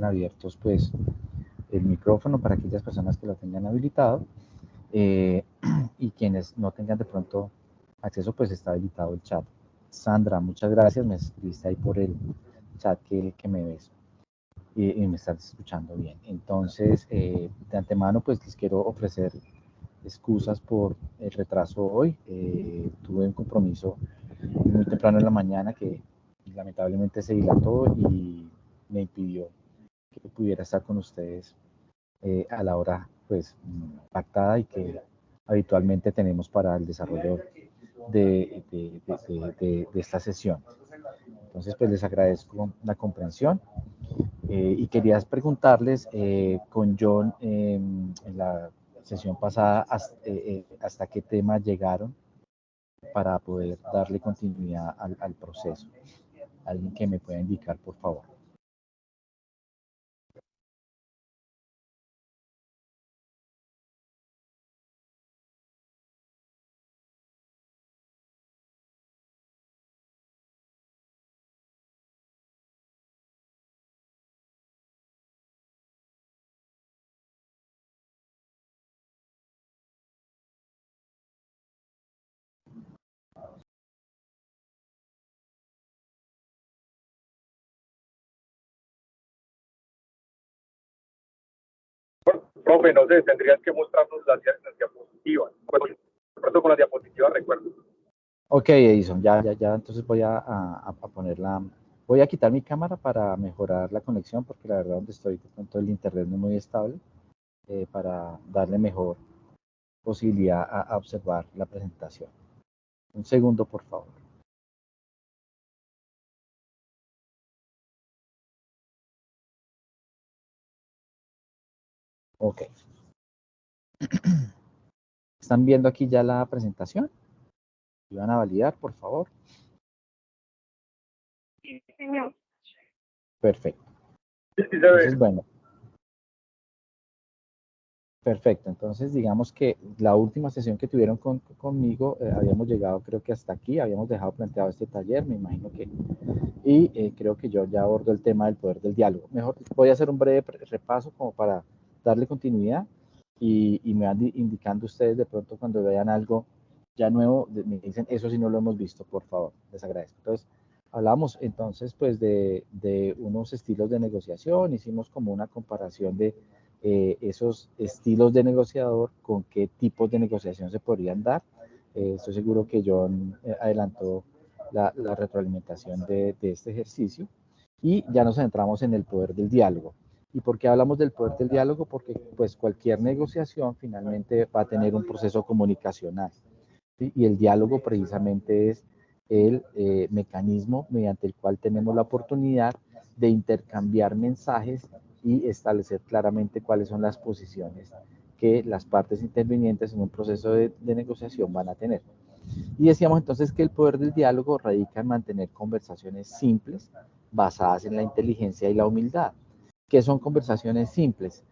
abiertos pues el micrófono para aquellas personas que lo tengan habilitado y quienes no tengan de pronto acceso, pues está habilitado el chat. Sandra, muchas gracias, me escribiste ahí por el chat que me ves y me estás escuchando bien. Entonces, de antemano, pues les quiero ofrecer excusas por el retraso hoy. Tuve un compromiso muy temprano en la mañana que lamentablemente se dilató y me impidió que pudiera estar con ustedes a la hora pues pactada y que habitualmente tenemos para el desarrollo de esta sesión. Entonces, pues les agradezco la comprensión y quería preguntarles con John en la sesión pasada hasta qué tema llegaron para poder darle continuidad al proceso. Alguien que me pueda indicar, por favor. Profe, no sé, tendrías que mostrarnos las diapositivas. De pronto con las diapositivas recuerdo. Ok, Edison, ya, entonces voy a ponerla. Voy a quitar mi cámara para mejorar la conexión, porque la verdad donde estoy, de pronto el internet no es muy estable, para darle mejor posibilidad a observar la presentación. Un segundo, por favor. Ok. ¿Están viendo aquí ya la presentación? ¿Y van a validar, por favor? Sí, señor. Perfecto. Sí, se Entonces, ve. bueno. Perfecto. Entonces, digamos que la última sesión que tuvieron conmigo, habíamos llegado creo que hasta aquí, habíamos dejado planteado este taller, me imagino que, y creo que yo ya abordo el tema del poder del diálogo. Mejor voy a hacer un breve repaso como para darle continuidad y me van indicando ustedes de pronto cuando vean algo ya nuevo, me dicen, eso sí no lo hemos visto, por favor, les agradezco. Entonces, hablamos entonces pues de unos estilos de negociación, hicimos como una comparación de esos estilos de negociador con qué tipos de negociación se podrían dar. Estoy seguro que John adelantó la retroalimentación de este ejercicio y ya nos centramos en el poder del diálogo. ¿Y por qué hablamos del poder del diálogo? Porque pues cualquier negociación finalmente va a tener un proceso comunicacional, ¿sí? Y el diálogo precisamente es el mecanismo mediante el cual tenemos la oportunidad de intercambiar mensajes y establecer claramente cuáles son las posiciones que las partes intervinientes en un proceso de negociación van a tener. Y decíamos entonces que el poder del diálogo radica en mantener conversaciones simples, basadas en la inteligencia y la humildad. ¿Qué son conversaciones simples?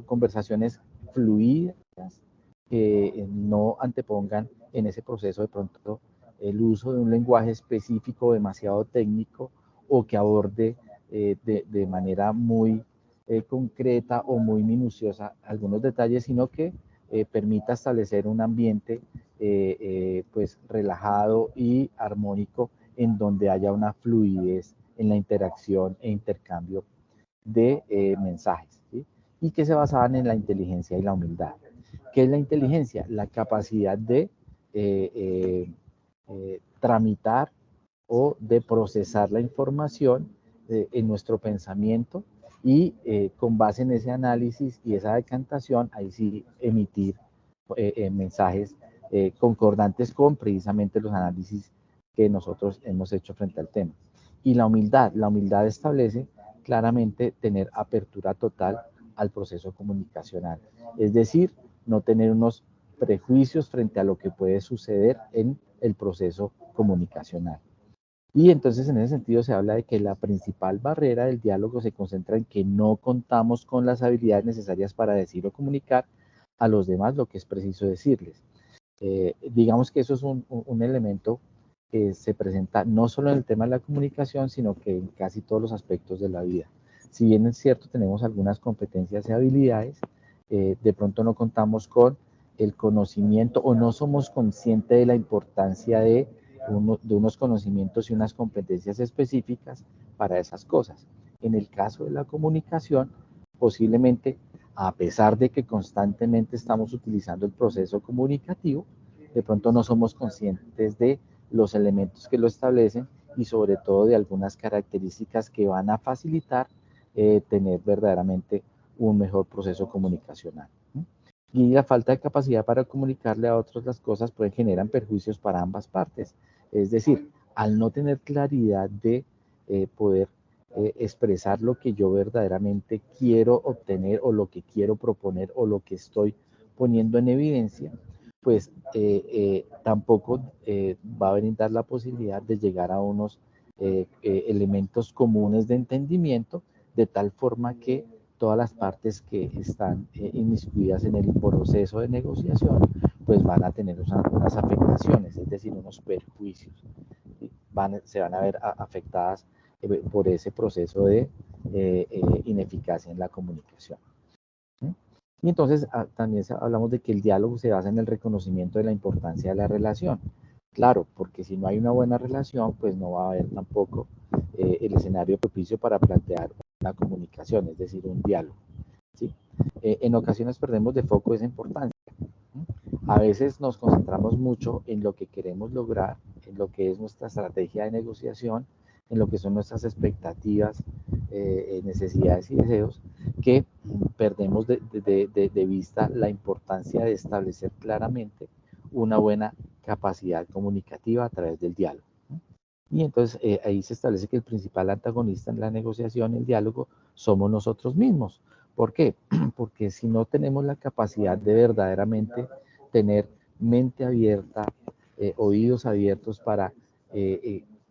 Conversaciones fluidas, que no antepongan en ese proceso de pronto el uso de un lenguaje específico demasiado técnico o que aborde de manera muy concreta o muy minuciosa algunos detalles, sino que permita establecer un ambiente pues relajado y armónico en donde haya una fluidez en la interacción e intercambio de mensajes, ¿sí? Y que se basaban en la inteligencia y la humildad. ¿Qué es la inteligencia? La capacidad de tramitar o de procesar la información en nuestro pensamiento y con base en ese análisis y esa decantación, ahí sí emitir mensajes concordantes con precisamente los análisis que nosotros hemos hecho frente al tema. Y la humildad establece claramente tener apertura total al proceso comunicacional, es decir, no tener unos prejuicios frente a lo que puede suceder en el proceso comunicacional. Y entonces en ese sentido se habla de que la principal barrera del diálogo se concentra en que no contamos con las habilidades necesarias para decir o comunicar a los demás lo que es preciso decirles. Digamos que eso es un elemento que se presenta no solo en el tema de la comunicación, sino que en casi todos los aspectos de la vida. si bien es cierto, tenemos algunas competencias y habilidades, de pronto no contamos con el conocimiento o no somos conscientes de la importancia de unos conocimientos y unas competencias específicas para esas cosas. En el caso de la comunicación, posiblemente, a pesar de que constantemente estamos utilizando el proceso comunicativo, de pronto no somos conscientes de los elementos que lo establecen y sobre todo de algunas características que van a facilitar tener verdaderamente un mejor proceso comunicacional. Y la falta de capacidad para comunicarle a otros las cosas puede generar perjuicios para ambas partes. Es decir, al no tener claridad de poder expresar lo que yo verdaderamente quiero obtener o lo que quiero proponer o lo que estoy poniendo en evidencia, pues tampoco va a brindar la posibilidad de llegar a unos elementos comunes de entendimiento, de tal forma que todas las partes que están inmiscuidas en el proceso de negociación, pues van a tener unas afectaciones, es decir, unos perjuicios. Se van a ver afectadas por ese proceso de ineficacia en la comunicación. Y entonces también hablamos de que el diálogo se basa en el reconocimiento de la importancia de la relación. Claro, porque si no hay una buena relación, pues no va a haber tampoco el escenario propicio para plantear una comunicación, es decir, un diálogo. ¿Sí? En ocasiones perdemos de foco esa importancia. A veces nos concentramos mucho en lo que queremos lograr, en lo que es nuestra estrategia de negociación, en lo que son nuestras expectativas, necesidades y deseos, que perdemos de vista la importancia de establecer claramente una buena capacidad comunicativa a través del diálogo. Y entonces ahí se establece que el principal antagonista en la negociación, el diálogo, somos nosotros mismos. ¿Por qué? Porque si no tenemos la capacidad de verdaderamente tener mente abierta, oídos abiertos para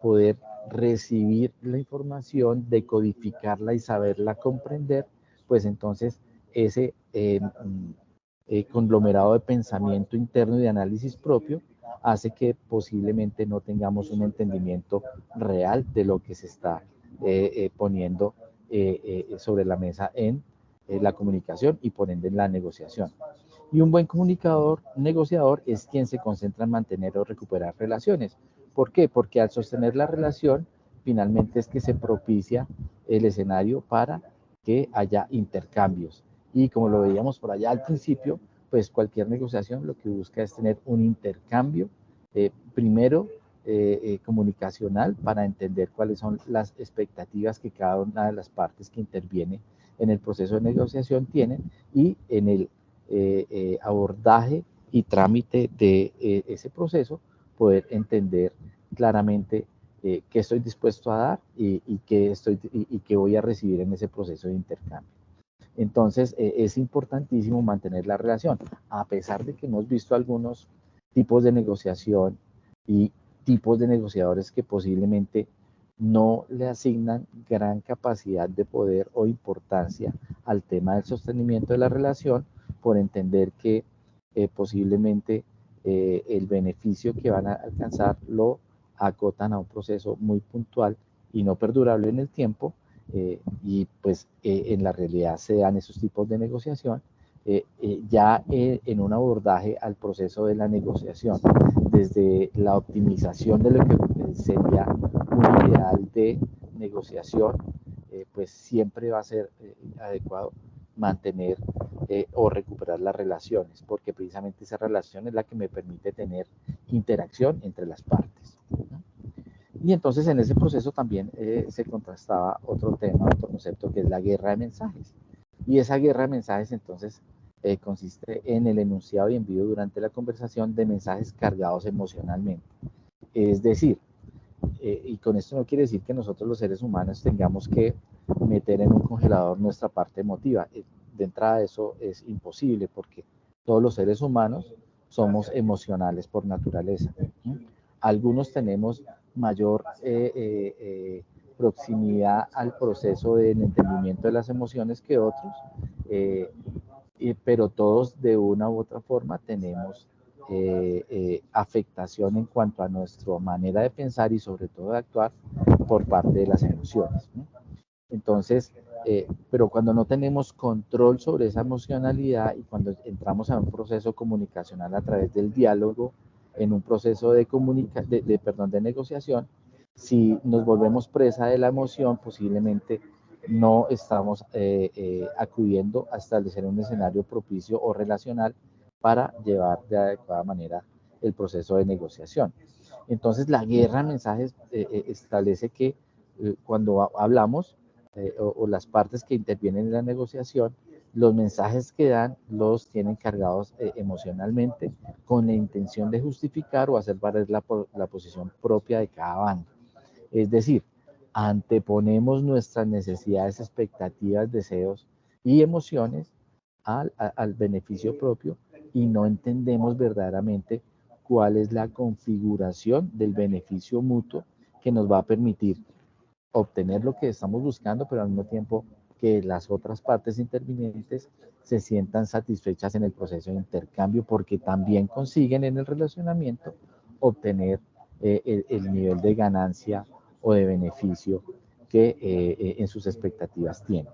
poder recibir la información, decodificarla y saberla comprender, pues entonces ese conglomerado de pensamiento interno y de análisis propio hace que posiblemente no tengamos un entendimiento real de lo que se está poniendo sobre la mesa en la comunicación y por ende en la negociación. Y un buen comunicador, negociador, es quien se concentra en mantener o recuperar relaciones. ¿Por qué? Porque al sostener la relación, finalmente es que se propicia el escenario para que haya intercambios. Y como lo veíamos por allá al principio, pues cualquier negociación lo que busca es tener un intercambio, primero comunicacional, para entender cuáles son las expectativas que cada una de las partes que interviene en el proceso de negociación tienen, y en el abordaje y trámite de ese proceso, poder entender claramente qué estoy dispuesto a dar y qué voy a recibir en ese proceso de intercambio. Entonces, es importantísimo mantener la relación, a pesar de que hemos visto algunos tipos de negociación y tipos de negociadores que posiblemente no le asignan gran capacidad de poder o importancia al tema del sostenimiento de la relación, por entender que posiblemente el beneficio que van a alcanzar lo acotan a un proceso muy puntual y no perdurable en el tiempo, y pues en la realidad se dan esos tipos de negociación ya en un abordaje al proceso de la negociación, desde la optimización de lo que sería un ideal de negociación, pues siempre va a ser adecuado mantener o recuperar las relaciones, porque precisamente esa relación es la que me permite tener interacción entre las partes, ¿no? Y entonces en ese proceso también se contrastaba otro tema, otro concepto, que es la guerra de mensajes. Y esa guerra de mensajes entonces consiste en el enunciado y envío durante la conversación de mensajes cargados emocionalmente. Es decir, y con esto no quiere decir que nosotros los seres humanos tengamos que meter en un congelador nuestra parte emotiva. De entrada eso es imposible, porque todos los seres humanos somos emocionales por naturaleza. Algunos tenemos mayor proximidad al proceso del entendimiento de las emociones que otros, pero todos de una u otra forma tenemos afectación en cuanto a nuestra manera de pensar y sobre todo de actuar por parte de las emociones, ¿no? Entonces, pero cuando no tenemos control sobre esa emocionalidad y cuando entramos a un proceso comunicacional a través del diálogo, en un proceso de negociación, si nos volvemos presa de la emoción, posiblemente no estamos acudiendo a establecer un escenario propicio o relacional para llevar de adecuada manera el proceso de negociación. Entonces, la guerra de mensajes establece que cuando hablamos o las partes que intervienen en la negociación, los mensajes que dan los tienen cargados emocionalmente con la intención de justificar o hacer valer la posición propia de cada bando. Es decir, anteponemos nuestras necesidades, expectativas, deseos y emociones al beneficio propio y no entendemos verdaderamente cuál es la configuración del beneficio mutuo que nos va a permitir obtener lo que estamos buscando, pero al mismo tiempo que las otras partes intervinientes se sientan satisfechas en el proceso de intercambio porque también consiguen en el relacionamiento obtener el nivel de ganancia o de beneficio que en sus expectativas tienen.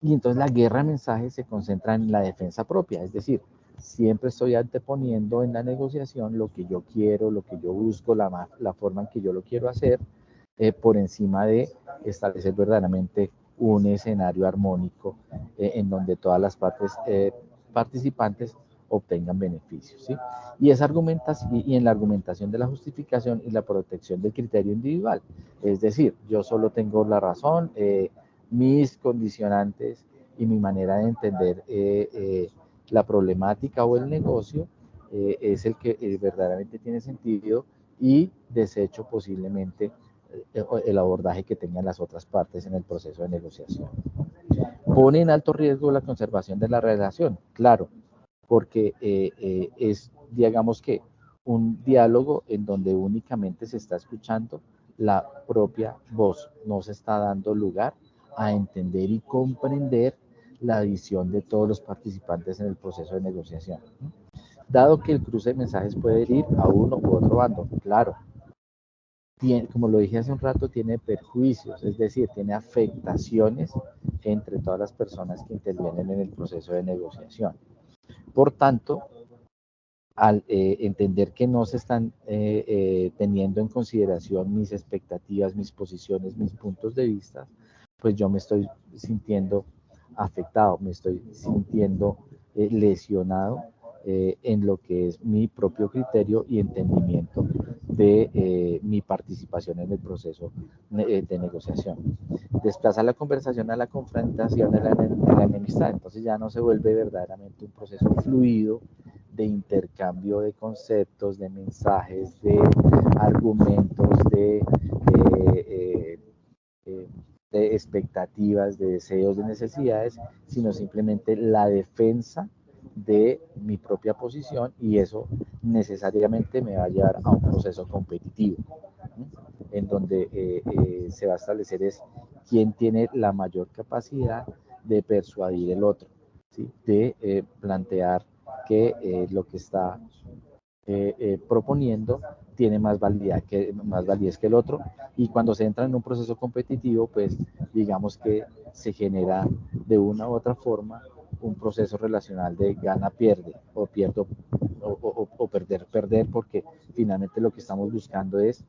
Y entonces la guerra de mensajes se concentra en la defensa propia, es decir, siempre estoy anteponiendo en la negociación lo que yo quiero, lo que yo busco, la forma en que yo lo quiero hacer, por encima de establecer verdaderamente un escenario armónico en donde todas las partes participantes obtengan beneficios, ¿sí? Y en la argumentación de la justificación y la protección del criterio individual, es decir, yo solo tengo la razón, mis condicionantes y mi manera de entender la problemática o el negocio es el que verdaderamente tiene sentido y desecho posiblemente el abordaje que tengan las otras partes en el proceso de negociación. Pone en alto riesgo la conservación de la relación, claro, porque es, digamos que, un diálogo en donde únicamente se está escuchando la propia voz, no se está dando lugar a entender y comprender la visión de todos los participantes en el proceso de negociación. Dado que el cruce de mensajes puede ir a uno u otro bando, claro, como lo dije hace un rato, tiene perjuicios, es decir, tiene afectaciones entre todas las personas que intervienen en el proceso de negociación. Por tanto, al entender que no se están teniendo en consideración mis expectativas, mis posiciones, mis puntos de vista, pues yo me estoy sintiendo afectado, me estoy sintiendo lesionado en lo que es mi propio criterio y entendimiento de mi participación en el proceso de negociación. Desplaza la conversación a la confrontación, a la enemistad, entonces ya no se vuelve verdaderamente un proceso fluido de intercambio de conceptos, de mensajes, de argumentos, de expectativas, de deseos, de necesidades, sino simplemente la defensa de mi propia posición, y eso necesariamente me va a llevar a un proceso competitivo, en donde se va a establecer es quién tiene la mayor capacidad de persuadir el otro, ¿sí? De plantear que lo que está proponiendo tiene más validez que el otro, y cuando se entra en un proceso competitivo, pues digamos que se genera de una u otra forma un proceso relacional de gana-pierde o pierdo o perder, porque finalmente lo que estamos buscando es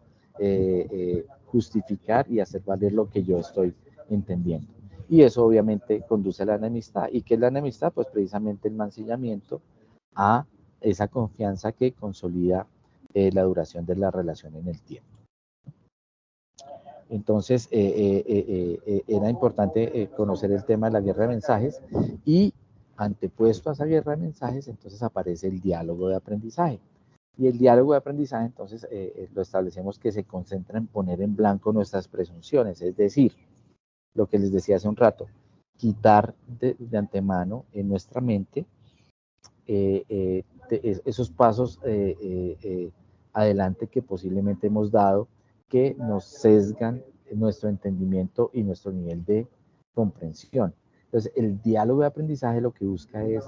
justificar y hacer valer lo que yo estoy entendiendo. Y eso obviamente conduce a la enemistad. ¿Y qué es la enemistad? Pues precisamente el mancillamiento a esa confianza que consolida la duración de la relación en el tiempo. Entonces, era importante conocer el tema de la guerra de mensajes, y antepuesto a esa guerra de mensajes, entonces aparece el diálogo de aprendizaje. Y el diálogo de aprendizaje, entonces, lo establecemos que se concentra en poner en blanco nuestras presunciones, es decir, lo que les decía hace un rato, quitar de antemano en nuestra mente esos pasos adelante que posiblemente hemos dado, que nos sesgan nuestro entendimiento y nuestro nivel de comprensión. Entonces, el diálogo de aprendizaje lo que busca es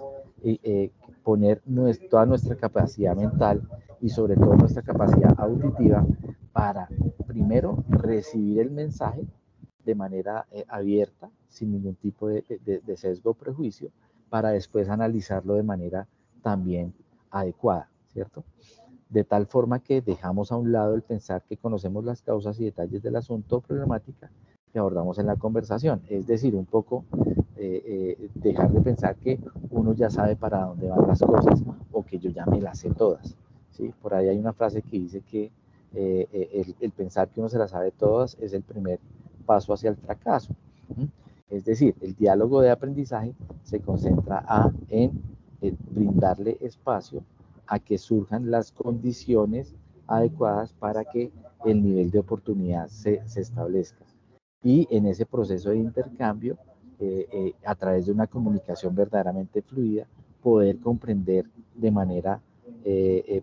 poner toda nuestra capacidad mental y sobre todo nuestra capacidad auditiva para, primero, recibir el mensaje de manera abierta, sin ningún tipo de sesgo o prejuicio, para después analizarlo de manera también adecuada, ¿cierto? De tal forma que dejamos a un lado el pensar que conocemos las causas y detalles del asunto o problemática que abordamos en la conversación. Es decir, un poco dejar de pensar que uno ya sabe para dónde van las cosas o que yo ya me las sé todas, ¿sí? Por ahí hay una frase que dice que el pensar que uno se las sabe todas es el primer paso hacia el fracaso. Es decir, el diálogo de aprendizaje se concentra en brindarle espacio a que surjan las condiciones adecuadas para que el nivel de oportunidad se establezca. Y en ese proceso de intercambio, a través de una comunicación verdaderamente fluida, poder comprender de manera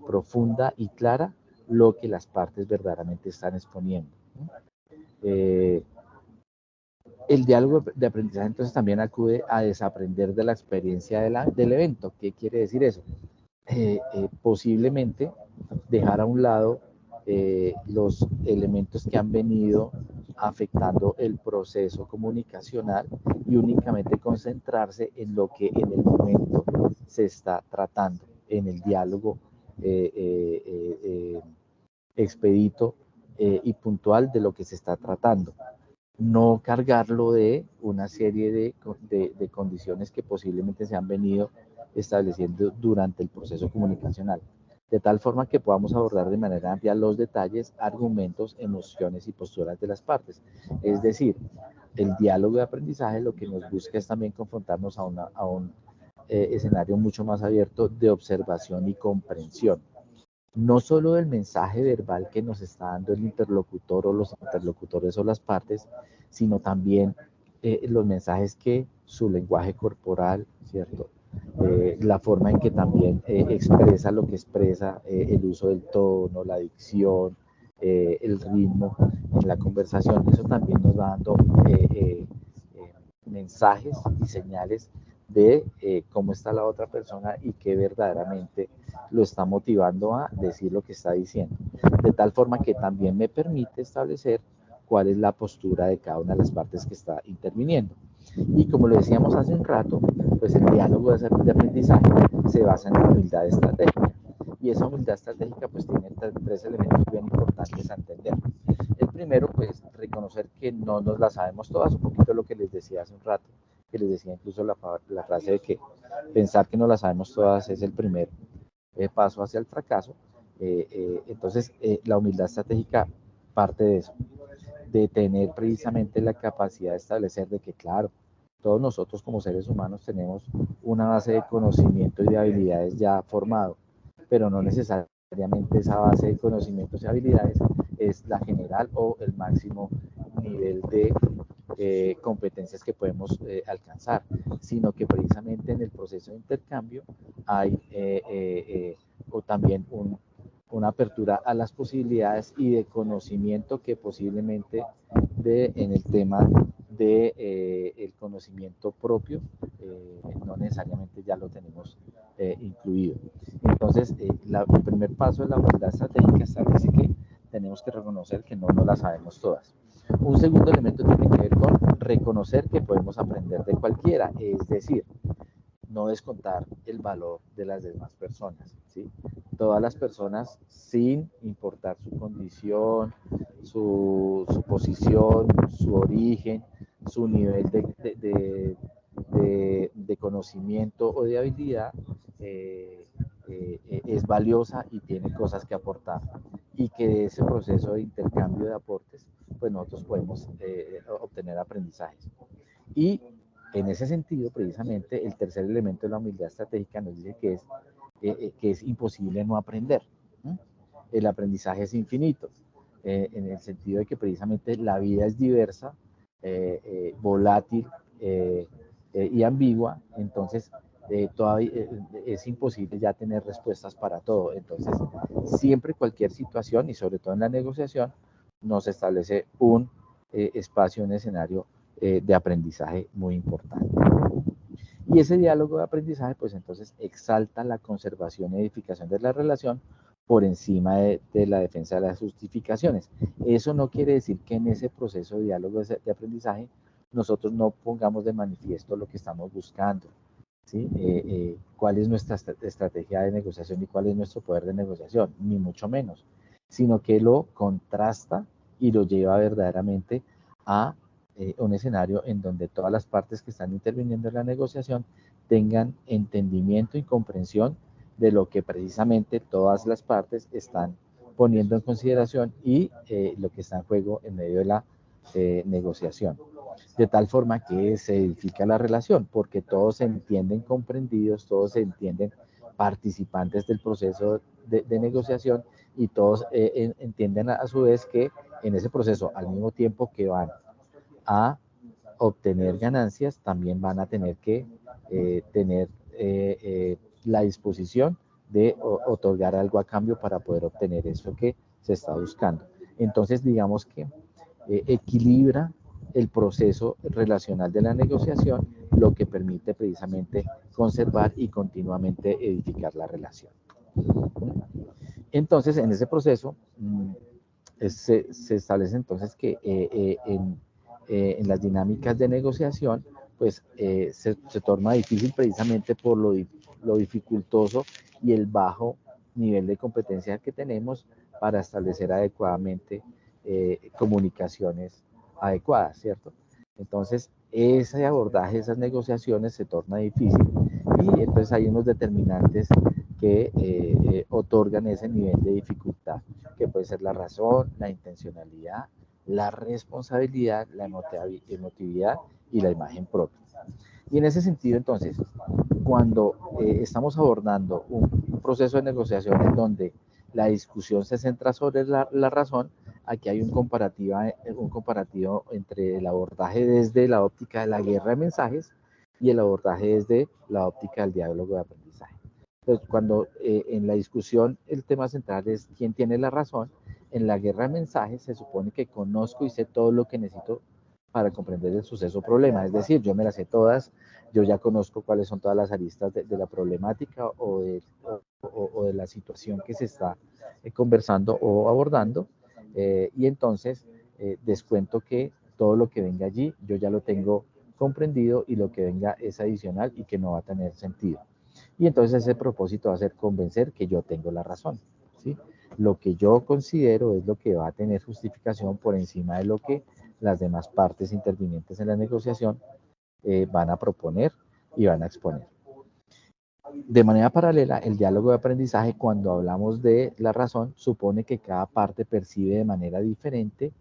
profunda y clara lo que las partes verdaderamente están exponiendo. El diálogo de aprendizaje entonces también acude a desaprender de la experiencia del evento. ¿Qué quiere decir eso? Posiblemente dejar a un lado los elementos que han venido afectando el proceso comunicacional y únicamente concentrarse en lo que en el momento se está tratando, en el diálogo expedito y puntual de lo que se está tratando. No cargarlo de una serie de condiciones que posiblemente se han venido estableciendo durante el proceso comunicacional, de tal forma que podamos abordar de manera amplia los detalles, argumentos, emociones y posturas de las partes. Es decir, el diálogo de aprendizaje lo que nos busca es también confrontarnos a un escenario mucho más abierto de observación y comprensión. No solo del mensaje verbal que nos está dando el interlocutor o los interlocutores o las partes, sino también los mensajes que su lenguaje corporal, ¿cierto? La forma en que también expresa lo que expresa, el uso del tono, la dicción, el ritmo en la conversación. Eso también nos va dando mensajes y señales de cómo está la otra persona y qué verdaderamente lo está motivando a decir lo que está diciendo. De tal forma que también me permite establecer cuál es la postura de cada una de las partes que está interviniendo. Y como lo decíamos hace un rato, pues el diálogo de aprendizaje se basa en la humildad estratégica. Y esa humildad estratégica pues tiene tres elementos bien importantes a entender. El primero, pues reconocer que no nos la sabemos todas, un poquito lo que les decía hace un rato, que les decía incluso la frase de que pensar que no la sabemos todas es el primer paso hacia el fracaso. Entonces, la humildad estratégica parte de eso, de tener precisamente la capacidad de establecer de que, claro, todos nosotros como seres humanos tenemos una base de conocimiento y de habilidades ya formado, pero no necesariamente esa base de conocimientos y habilidades es la general o el máximo nivel de competencias que podemos alcanzar, sino que precisamente en el proceso de intercambio hay o también una apertura a las posibilidades y de conocimiento que posiblemente en el tema de el conocimiento propio no necesariamente ya lo tenemos incluido. Entonces, el primer paso de la humildad estratégica establece que tenemos que reconocer que no nos la sabemos todas. Un segundo elemento tiene que ver con reconocer que podemos aprender de cualquiera, es decir, no descontar el valor de las demás personas, ¿sí? Todas las personas, sin importar su condición, su posición, su origen, su nivel de conocimiento o de habilidad, es valiosa y tiene cosas que aportar. Y que de ese proceso de intercambio de aportes, pues nosotros podemos obtener aprendizajes. Y en ese sentido, precisamente, el tercer elemento de la humildad estratégica nos dice que es imposible no aprender. El aprendizaje es infinito, en el sentido de que precisamente la vida es diversa, volátil y ambigua, entonces todavía es imposible ya tener respuestas para todo. Entonces, siempre cualquier situación, y sobre todo en la negociación, nos establece un espacio, un escenario de aprendizaje muy importante. Y ese diálogo de aprendizaje, pues entonces exalta la conservación y edificación de la relación por encima de la defensa de las justificaciones. Eso no quiere decir que en ese proceso de diálogo de aprendizaje nosotros no pongamos de manifiesto lo que estamos buscando, ¿sí? Cuál es nuestra estrategia de negociación y cuál es nuestro poder de negociación, ni mucho menos, sino que lo contrasta y lo lleva verdaderamente a un escenario en donde todas las partes que están interviniendo en la negociación tengan entendimiento y comprensión de lo que precisamente todas las partes están poniendo en consideración y lo que está en juego en medio de la negociación. De tal forma que se edifica la relación, porque todos se entienden comprendidos, todos se entienden participantes del proceso de negociación y todos entienden a su vez que en ese proceso, al mismo tiempo que van a obtener ganancias, también van a tener que tener la disposición de otorgar algo a cambio para poder obtener eso que se está buscando. Entonces, digamos que equilibra el proceso relacional de la negociación, lo que permite precisamente conservar y continuamente edificar la relación. Entonces, en ese proceso, se establece entonces que en las dinámicas de negociación, pues se torna difícil precisamente por lo dificultoso y el bajo nivel de competencia que tenemos para establecer adecuadamente comunicaciones adecuadas, ¿cierto? Entonces, ese abordaje, esas negociaciones se torna difícil y entonces hay unos determinantes que otorgan ese nivel de dificultad, que puede ser la razón, la intencionalidad, la responsabilidad, la emotividad y la imagen propia. Y en ese sentido, entonces, cuando estamos abordando un proceso de negociación en donde la discusión se centra sobre la razón, aquí hay un comparativo entre el abordaje desde la óptica de la guerra de mensajes y el abordaje desde la óptica del diálogo de aprendizaje. Entonces, cuando en la discusión el tema central es quién tiene la razón, en la guerra de mensajes se supone que conozco y sé todo lo que necesito para comprender el suceso o problema. Es decir, yo me las sé todas, yo ya conozco cuáles son todas las aristas de la problemática o de la situación que se está conversando o abordando. Y entonces descuento que todo lo que venga allí yo ya lo tengo comprendido y lo que venga es adicional y que no va a tener sentido. Y entonces ese propósito va a ser convencer que yo tengo la razón, ¿sí? Lo que yo considero es lo que va a tener justificación por encima de lo que las demás partes intervinientes en la negociación van a proponer y van a exponer. De manera paralela, el diálogo de aprendizaje, cuando hablamos de la razón, supone que cada parte percibe de manera diferente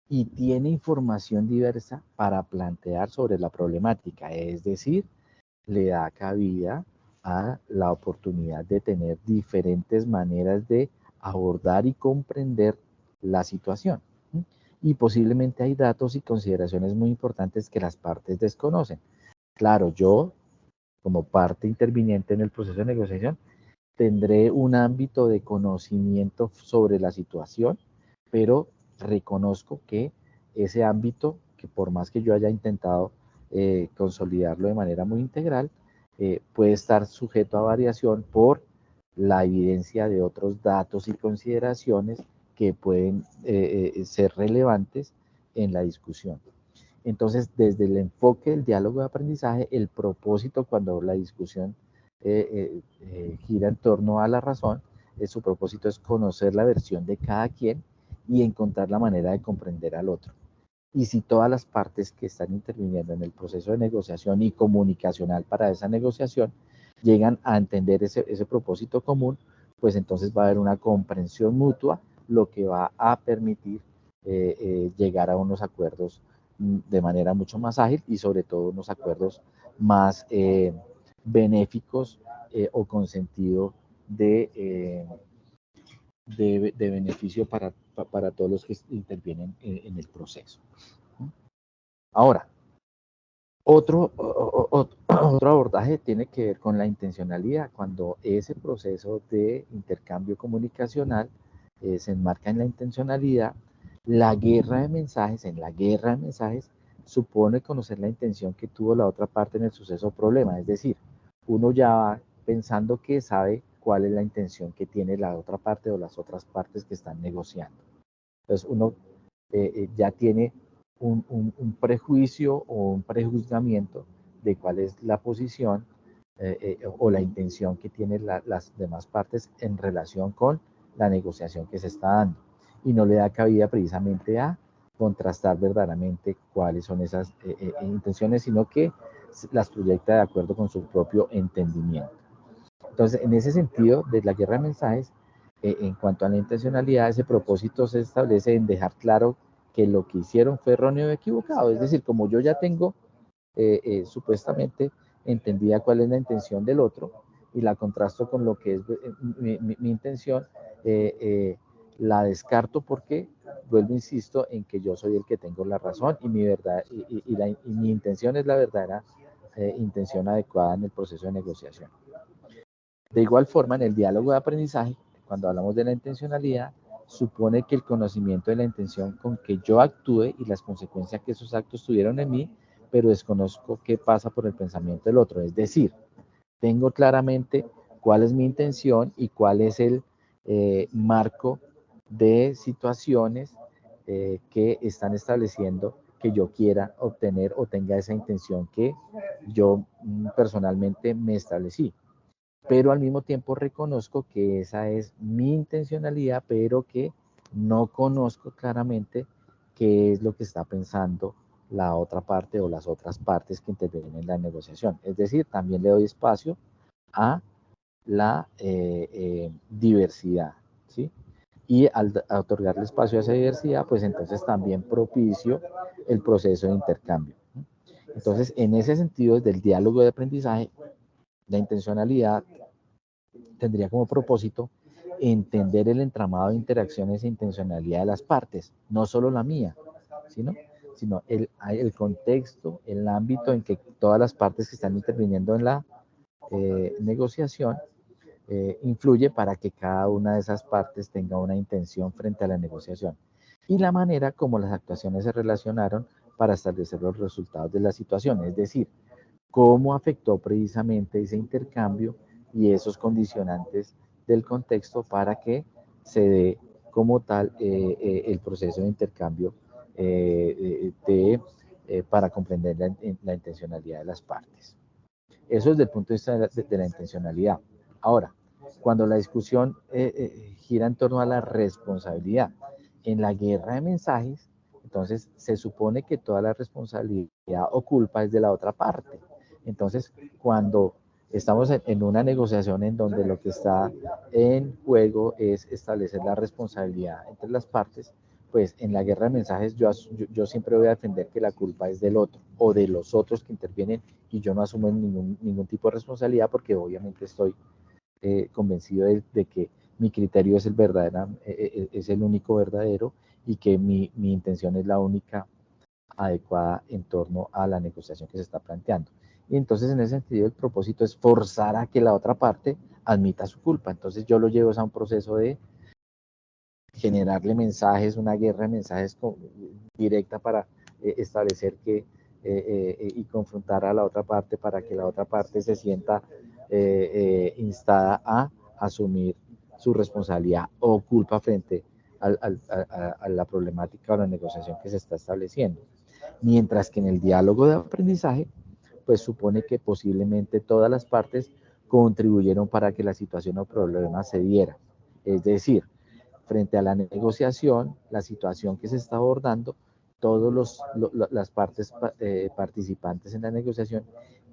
y tiene información diversa para plantear sobre la problemática, es decir, le da cabida a la oportunidad de tener diferentes maneras de abordar y comprender la situación. Y posiblemente hay datos y consideraciones muy importantes que las partes desconocen. Claro, yo, como parte interviniente en el proceso de negociación, tendré un ámbito de conocimiento sobre la situación, pero reconozco que ese ámbito, que por más que yo haya intentado consolidarlo de manera muy integral, puede estar sujeto a variación por la evidencia de otros datos y consideraciones que pueden ser relevantes en la discusión. Entonces, desde el enfoque del diálogo de aprendizaje, el propósito cuando la discusión gira en torno a la razón, su propósito es conocer la versión de cada quien y encontrar la manera de comprender al otro. Y si todas las partes que están interviniendo en el proceso de negociación y comunicacional para esa negociación llegan a entender ese propósito común, pues entonces va a haber una comprensión mutua, lo que va a permitir llegar a unos acuerdos de manera mucho más ágil y sobre todo unos acuerdos más benéficos o con sentido de beneficio para todos los que intervienen en el proceso. Ahora, otro abordaje tiene que ver con la intencionalidad, cuando ese proceso de intercambio comunicacional se enmarca en la intencionalidad. La guerra de mensajes, en la guerra de mensajes, supone conocer la intención que tuvo la otra parte en el suceso o problema, es decir, uno ya va pensando que sabe cuál es la intención que tiene la otra parte o las otras partes que están negociando. Entonces uno ya tiene un prejuicio o un prejuzgamiento de cuál es la posición o la intención que tienen las demás partes en relación con la negociación que se está dando. Y no le da cabida precisamente a contrastar verdaderamente cuáles son esas intenciones, sino que las proyecta de acuerdo con su propio entendimiento. Entonces, en ese sentido, de la guerra de mensajes, en cuanto a la intencionalidad, ese propósito se establece en dejar claro que lo que hicieron fue erróneo o equivocado. Es decir, como yo ya tengo supuestamente entendida cuál es la intención del otro y la contrasto con lo que es mi intención, la descarto porque vuelvo, insisto, en que yo soy el que tengo la razón y mi verdad y mi intención es la verdadera intención adecuada en el proceso de negociación. De igual forma, en el diálogo de aprendizaje, cuando hablamos de la intencionalidad, supone que el conocimiento de la intención con que yo actúe y las consecuencias que esos actos tuvieron en mí, pero desconozco qué pasa por el pensamiento del otro. Es decir, tengo claramente cuál es mi intención y cuál es el marco de situaciones que están estableciendo que yo quiera obtener o tenga esa intención que yo personalmente me establecí. Pero al mismo tiempo reconozco que esa es mi intencionalidad, pero que no conozco claramente qué es lo que está pensando la otra parte o las otras partes que intervienen en la negociación. Es decir, también le doy espacio a la diversidad, ¿sí? Y al otorgarle espacio a esa diversidad, pues entonces también propicio el proceso de intercambio. Entonces, en ese sentido, desde el diálogo de aprendizaje, la intencionalidad tendría como propósito entender el entramado de interacciones e intencionalidad de las partes, no solo la mía, sino el contexto, el ámbito en que todas las partes que están interviniendo en la negociación influye para que cada una de esas partes tenga una intención frente a la negociación y la manera como las actuaciones se relacionaron para establecer los resultados de la situación, es decir, cómo afectó precisamente ese intercambio y esos condicionantes del contexto para que se dé como tal el proceso de intercambio para comprender la intencionalidad de las partes. Eso es desde el punto de vista de la intencionalidad. Ahora, cuando la discusión gira en torno a la responsabilidad, en la guerra de mensajes, entonces se supone que toda la responsabilidad o culpa es de la otra parte. Entonces, cuando estamos en una negociación en donde lo que está en juego es establecer la responsabilidad entre las partes, pues en la guerra de mensajes yo siempre voy a defender que la culpa es del otro o de los otros que intervienen y yo no asumo ningún tipo de responsabilidad porque obviamente estoy convencido de que mi criterio es es el único verdadero y que mi intención es la única adecuada en torno a la negociación que se está planteando. Y entonces en ese sentido el propósito es forzar a que la otra parte admita su culpa. Entonces yo lo llevo a un proceso de generarle mensajes, una guerra de mensajes directa para establecer y confrontar a la otra parte para que la otra parte se sienta instada a asumir su responsabilidad o culpa frente a la problemática o la negociación que se está estableciendo. Mientras que en el diálogo de aprendizaje, pues supone que posiblemente todas las partes contribuyeron para que la situación o problema se diera. Es decir, frente a la negociación, la situación que se está abordando, todas las partes participantes en la negociación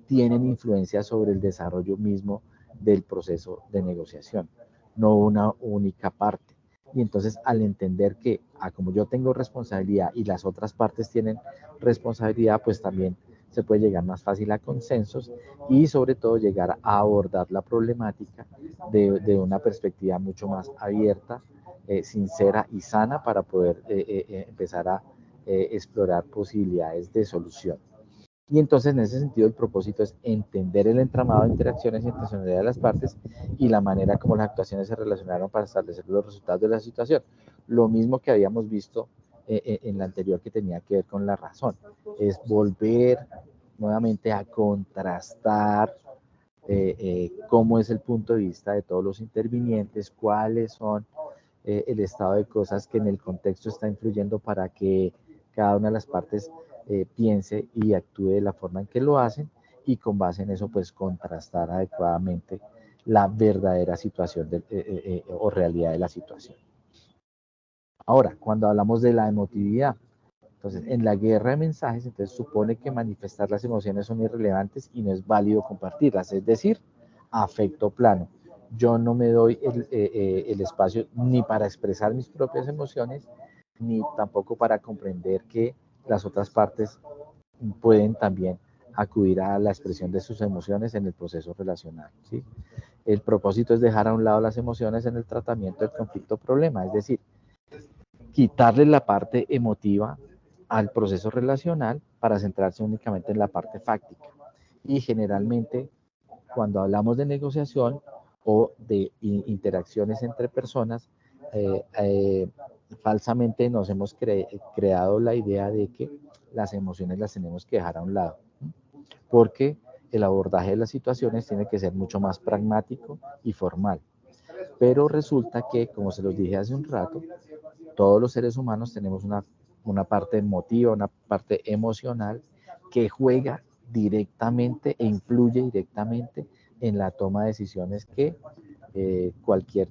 tienen influencia sobre el desarrollo mismo del proceso de negociación, no una única parte. Y entonces al entender que como yo tengo responsabilidad y las otras partes tienen responsabilidad, pues también se puede llegar más fácil a consensos y sobre todo llegar a abordar la problemática de una perspectiva mucho más abierta, sincera y sana para poder empezar a explorar posibilidades de solución. Y entonces en ese sentido el propósito es entender el entramado de interacciones y intencionalidad de las partes y la manera como las actuaciones se relacionaron para establecer los resultados de la situación. Lo mismo que habíamos visto en la anterior que tenía que ver con la razón, es volver nuevamente a contrastar cómo es el punto de vista de todos los intervinientes, cuáles son el estado de cosas que en el contexto está influyendo para que cada una de las partes piense y actúe de la forma en que lo hacen, y con base en eso pues contrastar adecuadamente la verdadera situación o realidad de la situación. Ahora, cuando hablamos de la emotividad, entonces en la guerra de mensajes, entonces supone que manifestar las emociones son irrelevantes y no es válido compartirlas, es decir, afecto plano. Yo no me doy el espacio ni para expresar mis propias emociones, ni tampoco para comprender que las otras partes pueden también acudir a la expresión de sus emociones en el proceso relacional, ¿sí? El propósito es dejar a un lado las emociones en el tratamiento del conflicto problema, es decir, quitarle la parte emotiva al proceso relacional para centrarse únicamente en la parte fáctica. Y generalmente, cuando hablamos de negociación o de interacciones entre personas, falsamente nos hemos creado la idea de que las emociones las tenemos que dejar a un lado, porque el abordaje de las situaciones tiene que ser mucho más pragmático y formal. Pero resulta que, como se los dije hace un rato, todos los seres humanos tenemos una parte emotiva, una parte emocional que juega directamente e influye directamente en la toma de decisiones que cualquier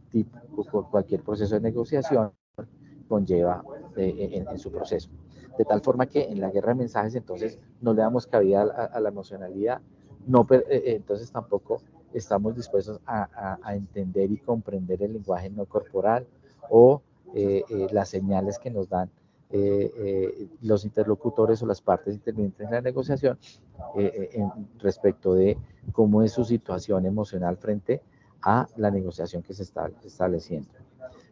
proceso de negociación conlleva en su proceso. De tal forma que en la guerra de mensajes entonces no le damos cabida a la emocionalidad, no, entonces tampoco estamos dispuestos a entender y comprender el lenguaje no corporal o las señales que nos dan los interlocutores o las partes intervinientes en la negociación respecto de cómo es su situación emocional frente a la negociación que se está estableciendo.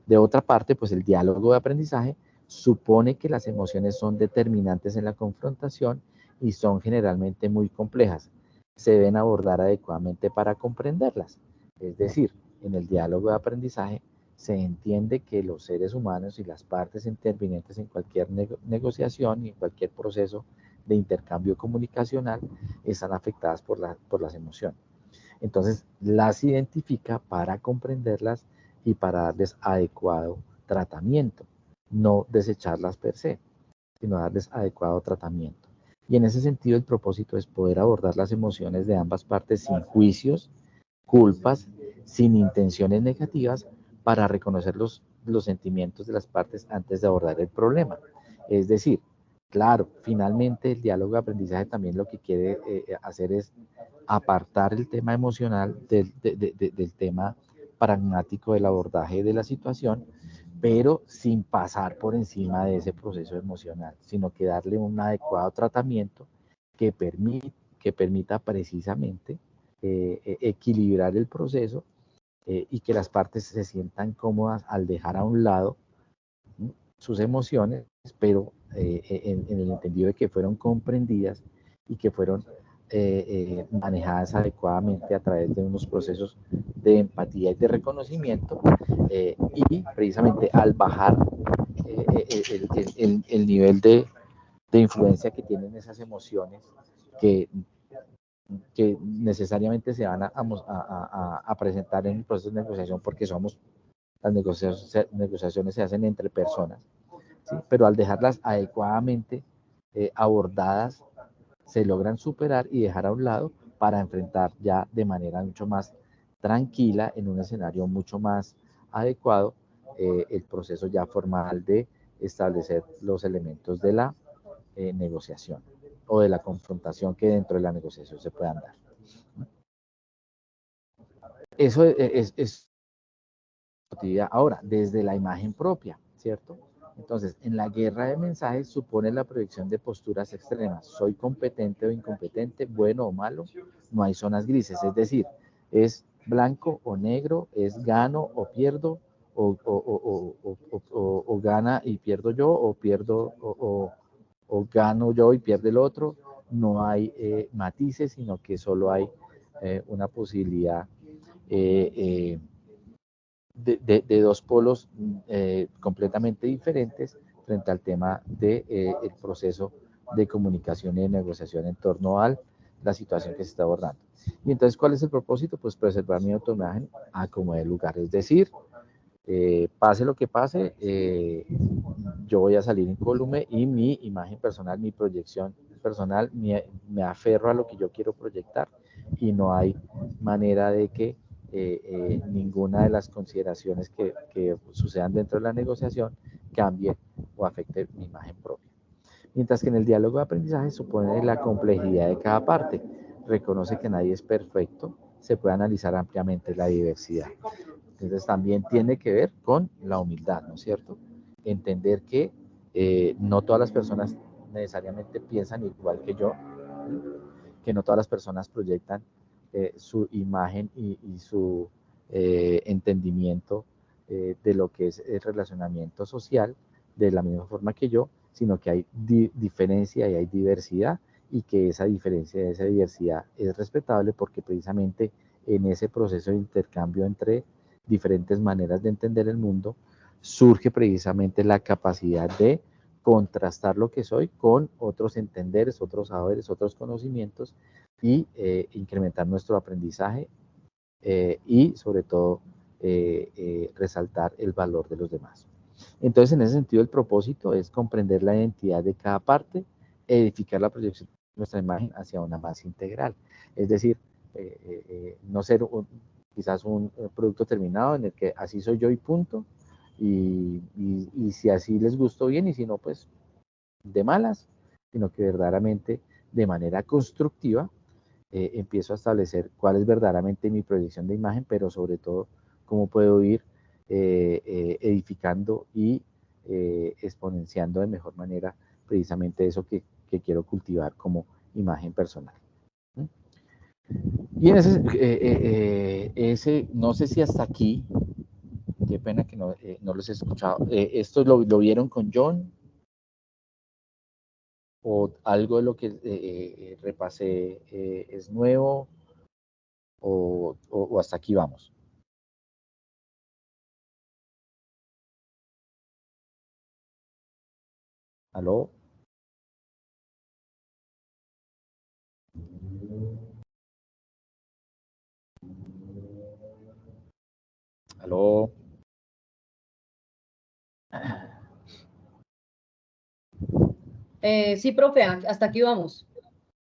De otra parte, pues el diálogo de aprendizaje supone que las emociones son determinantes en la confrontación y son generalmente muy complejas. Se deben abordar adecuadamente para comprenderlas. Es decir, en el diálogo de aprendizaje se entiende que los seres humanos y las partes intervinientes en cualquier negociación y en cualquier proceso de intercambio comunicacional están afectadas por las emociones. Entonces, las identifica para comprenderlas y para darles adecuado tratamiento, no desecharlas per se, sino darles adecuado tratamiento. Y en ese sentido, el propósito es poder abordar las emociones de ambas partes sin juicios, culpas, sin intenciones negativas, para reconocer los sentimientos de las partes antes de abordar el problema. Es decir, claro, finalmente el diálogo de aprendizaje también lo que quiere hacer es apartar el tema emocional del tema pragmático del abordaje de la situación, pero sin pasar por encima de ese proceso emocional, sino que darle un adecuado tratamiento que permita precisamente equilibrar el proceso y que las partes se sientan cómodas al dejar a un lado sus emociones, pero en el entendido de que fueron comprendidas y que fueron manejadas adecuadamente a través de unos procesos de empatía y de reconocimiento, y precisamente al bajar el nivel de influencia que tienen esas emociones que necesariamente se van a presentar en el proceso de negociación, porque las negociaciones se hacen entre personas, ¿sí? Pero al dejarlas adecuadamente abordadas, se logran superar y dejar a un lado para enfrentar ya de manera mucho más tranquila, en un escenario mucho más adecuado, el proceso ya formal de establecer los elementos de la negociación o de la confrontación que dentro de la negociación se puedan dar. Eso es ahora, desde la imagen propia, ¿cierto? Entonces, en la guerra de mensajes supone la proyección de posturas extremas. Soy competente o incompetente, bueno o malo, no hay zonas grises, es decir, es blanco o negro, es gano o pierdo, o gana y pierdo yo, o pierdo o gano yo y pierde el otro. No hay matices, sino que solo hay una posibilidad de dos polos completamente diferentes frente al tema del proceso de comunicación y de negociación en torno al la situación que se está abordando. Y entonces, ¿cuál es el propósito? Pues preservar mi autoimagen a como de lugar, es decir, pase lo que pase, yo voy a salir incólume y mi imagen personal, mi proyección personal, me aferro a lo que yo quiero proyectar y no hay manera de que ninguna de las consideraciones que sucedan dentro de la negociación cambie o afecte mi imagen propia. Mientras que en el diálogo de aprendizaje supone la complejidad de cada parte, reconoce que nadie es perfecto, se puede analizar ampliamente la diversidad. Entonces también tiene que ver con la humildad, ¿no es cierto? Entender que no todas las personas necesariamente piensan igual que yo, que no todas las personas proyectan su imagen y su entendimiento de lo que es el relacionamiento social de la misma forma que yo, sino que hay diferencia y hay diversidad, y que esa diferencia y esa diversidad es respetable porque precisamente en ese proceso de intercambio entre diferentes maneras de entender el mundo surge precisamente la capacidad de contrastar lo que soy con otros entenderes, otros saberes, otros conocimientos, y incrementar nuestro aprendizaje y sobre todo resaltar el valor de los demás. Entonces, en ese sentido, el propósito es comprender la identidad de cada parte, edificar la proyección de nuestra imagen hacia una más integral. Es decir, no ser quizás un producto terminado en el que así soy yo y punto, y si así les gustó bien, y si no, pues de malas, sino que verdaderamente de manera constructiva empiezo a establecer cuál es verdaderamente mi proyección de imagen, pero sobre todo cómo puedo ir edificando y exponenciando de mejor manera precisamente eso que quiero cultivar como imagen personal. Y en ese, no sé si hasta aquí, qué pena que no los he escuchado, ¿esto lo vieron con John? ¿O algo de lo que repasé es nuevo? ¿O hasta aquí vamos? ¿Aló? ¿Aló? Sí, profe, hasta aquí vamos.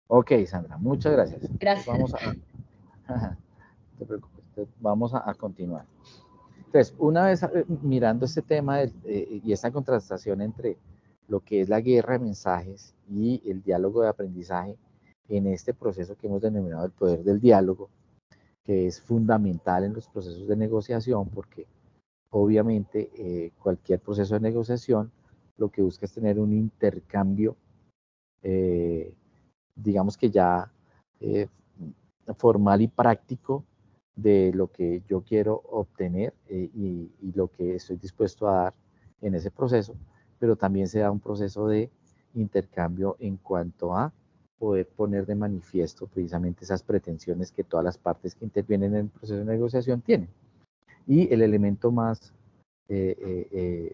Ok, Sandra, muchas gracias. Gracias. Vamos a, no te preocupes, vamos a continuar. Entonces, una vez mirando este tema y esta contrastación entre lo que es la guerra de mensajes y el diálogo de aprendizaje, en este proceso que hemos denominado el poder del diálogo, que es fundamental en los procesos de negociación, porque obviamente cualquier proceso de negociación lo que busca es tener un intercambio, digamos que ya formal y práctico, de lo que yo quiero obtener y lo que estoy dispuesto a dar en ese proceso, pero también se da un proceso de intercambio en cuanto a poder poner de manifiesto precisamente esas pretensiones que todas las partes que intervienen en el proceso de negociación tienen. Y el elemento más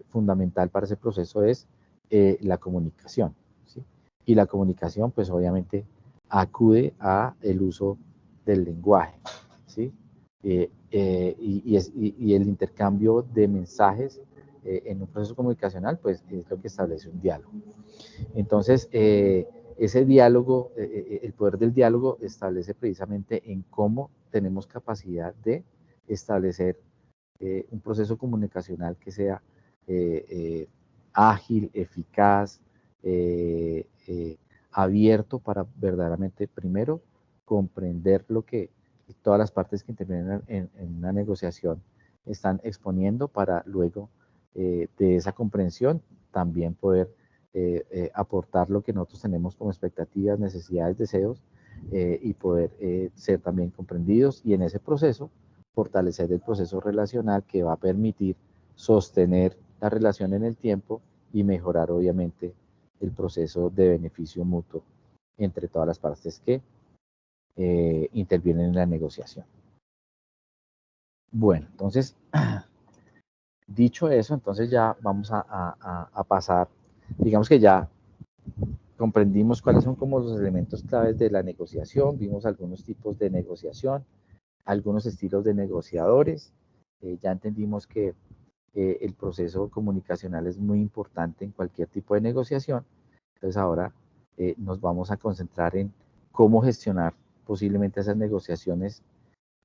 fundamental para ese proceso es la comunicación, ¿sí? Y la comunicación, pues obviamente, acude a el uso del lenguaje, ¿sí? Y el intercambio de mensajes en un proceso comunicacional, pues es lo que establece un diálogo. Entonces, ese diálogo, el poder del diálogo establece precisamente en cómo tenemos capacidad de establecer un proceso comunicacional que sea ágil, eficaz, abierto para verdaderamente, primero, comprender lo que todas las partes que intervienen en una negociación están exponiendo, para luego de esa comprensión también poder aportar lo que nosotros tenemos como expectativas, necesidades, deseos, y poder ser también comprendidos, y en ese proceso fortalecer el proceso relacional que va a permitir sostener la relación en el tiempo y mejorar obviamente el proceso de beneficio mutuo entre todas las partes que intervienen en la negociación. Bueno, entonces, dicho eso, entonces ya vamos a pasar, digamos que ya comprendimos cuáles son como los elementos claves de la negociación, vimos algunos tipos de negociación, algunos estilos de negociadores, ya entendimos que el proceso comunicacional es muy importante en cualquier tipo de negociación. Entonces ahora nos vamos a concentrar en cómo gestionar posiblemente esas negociaciones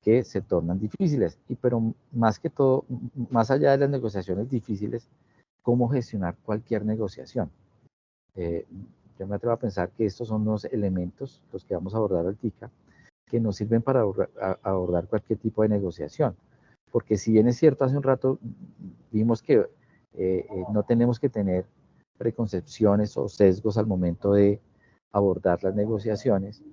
que se tornan difíciles. Pero más que todo, más allá de las negociaciones difíciles, cómo gestionar cualquier negociación. Yo me atrevo a pensar que estos son los elementos, los que vamos a abordar ahorita, que nos sirven para abordar cualquier tipo de negociación. Porque si bien es cierto, hace un rato vimos que no tenemos que tener preconcepciones o sesgos al momento de abordar las negociaciones,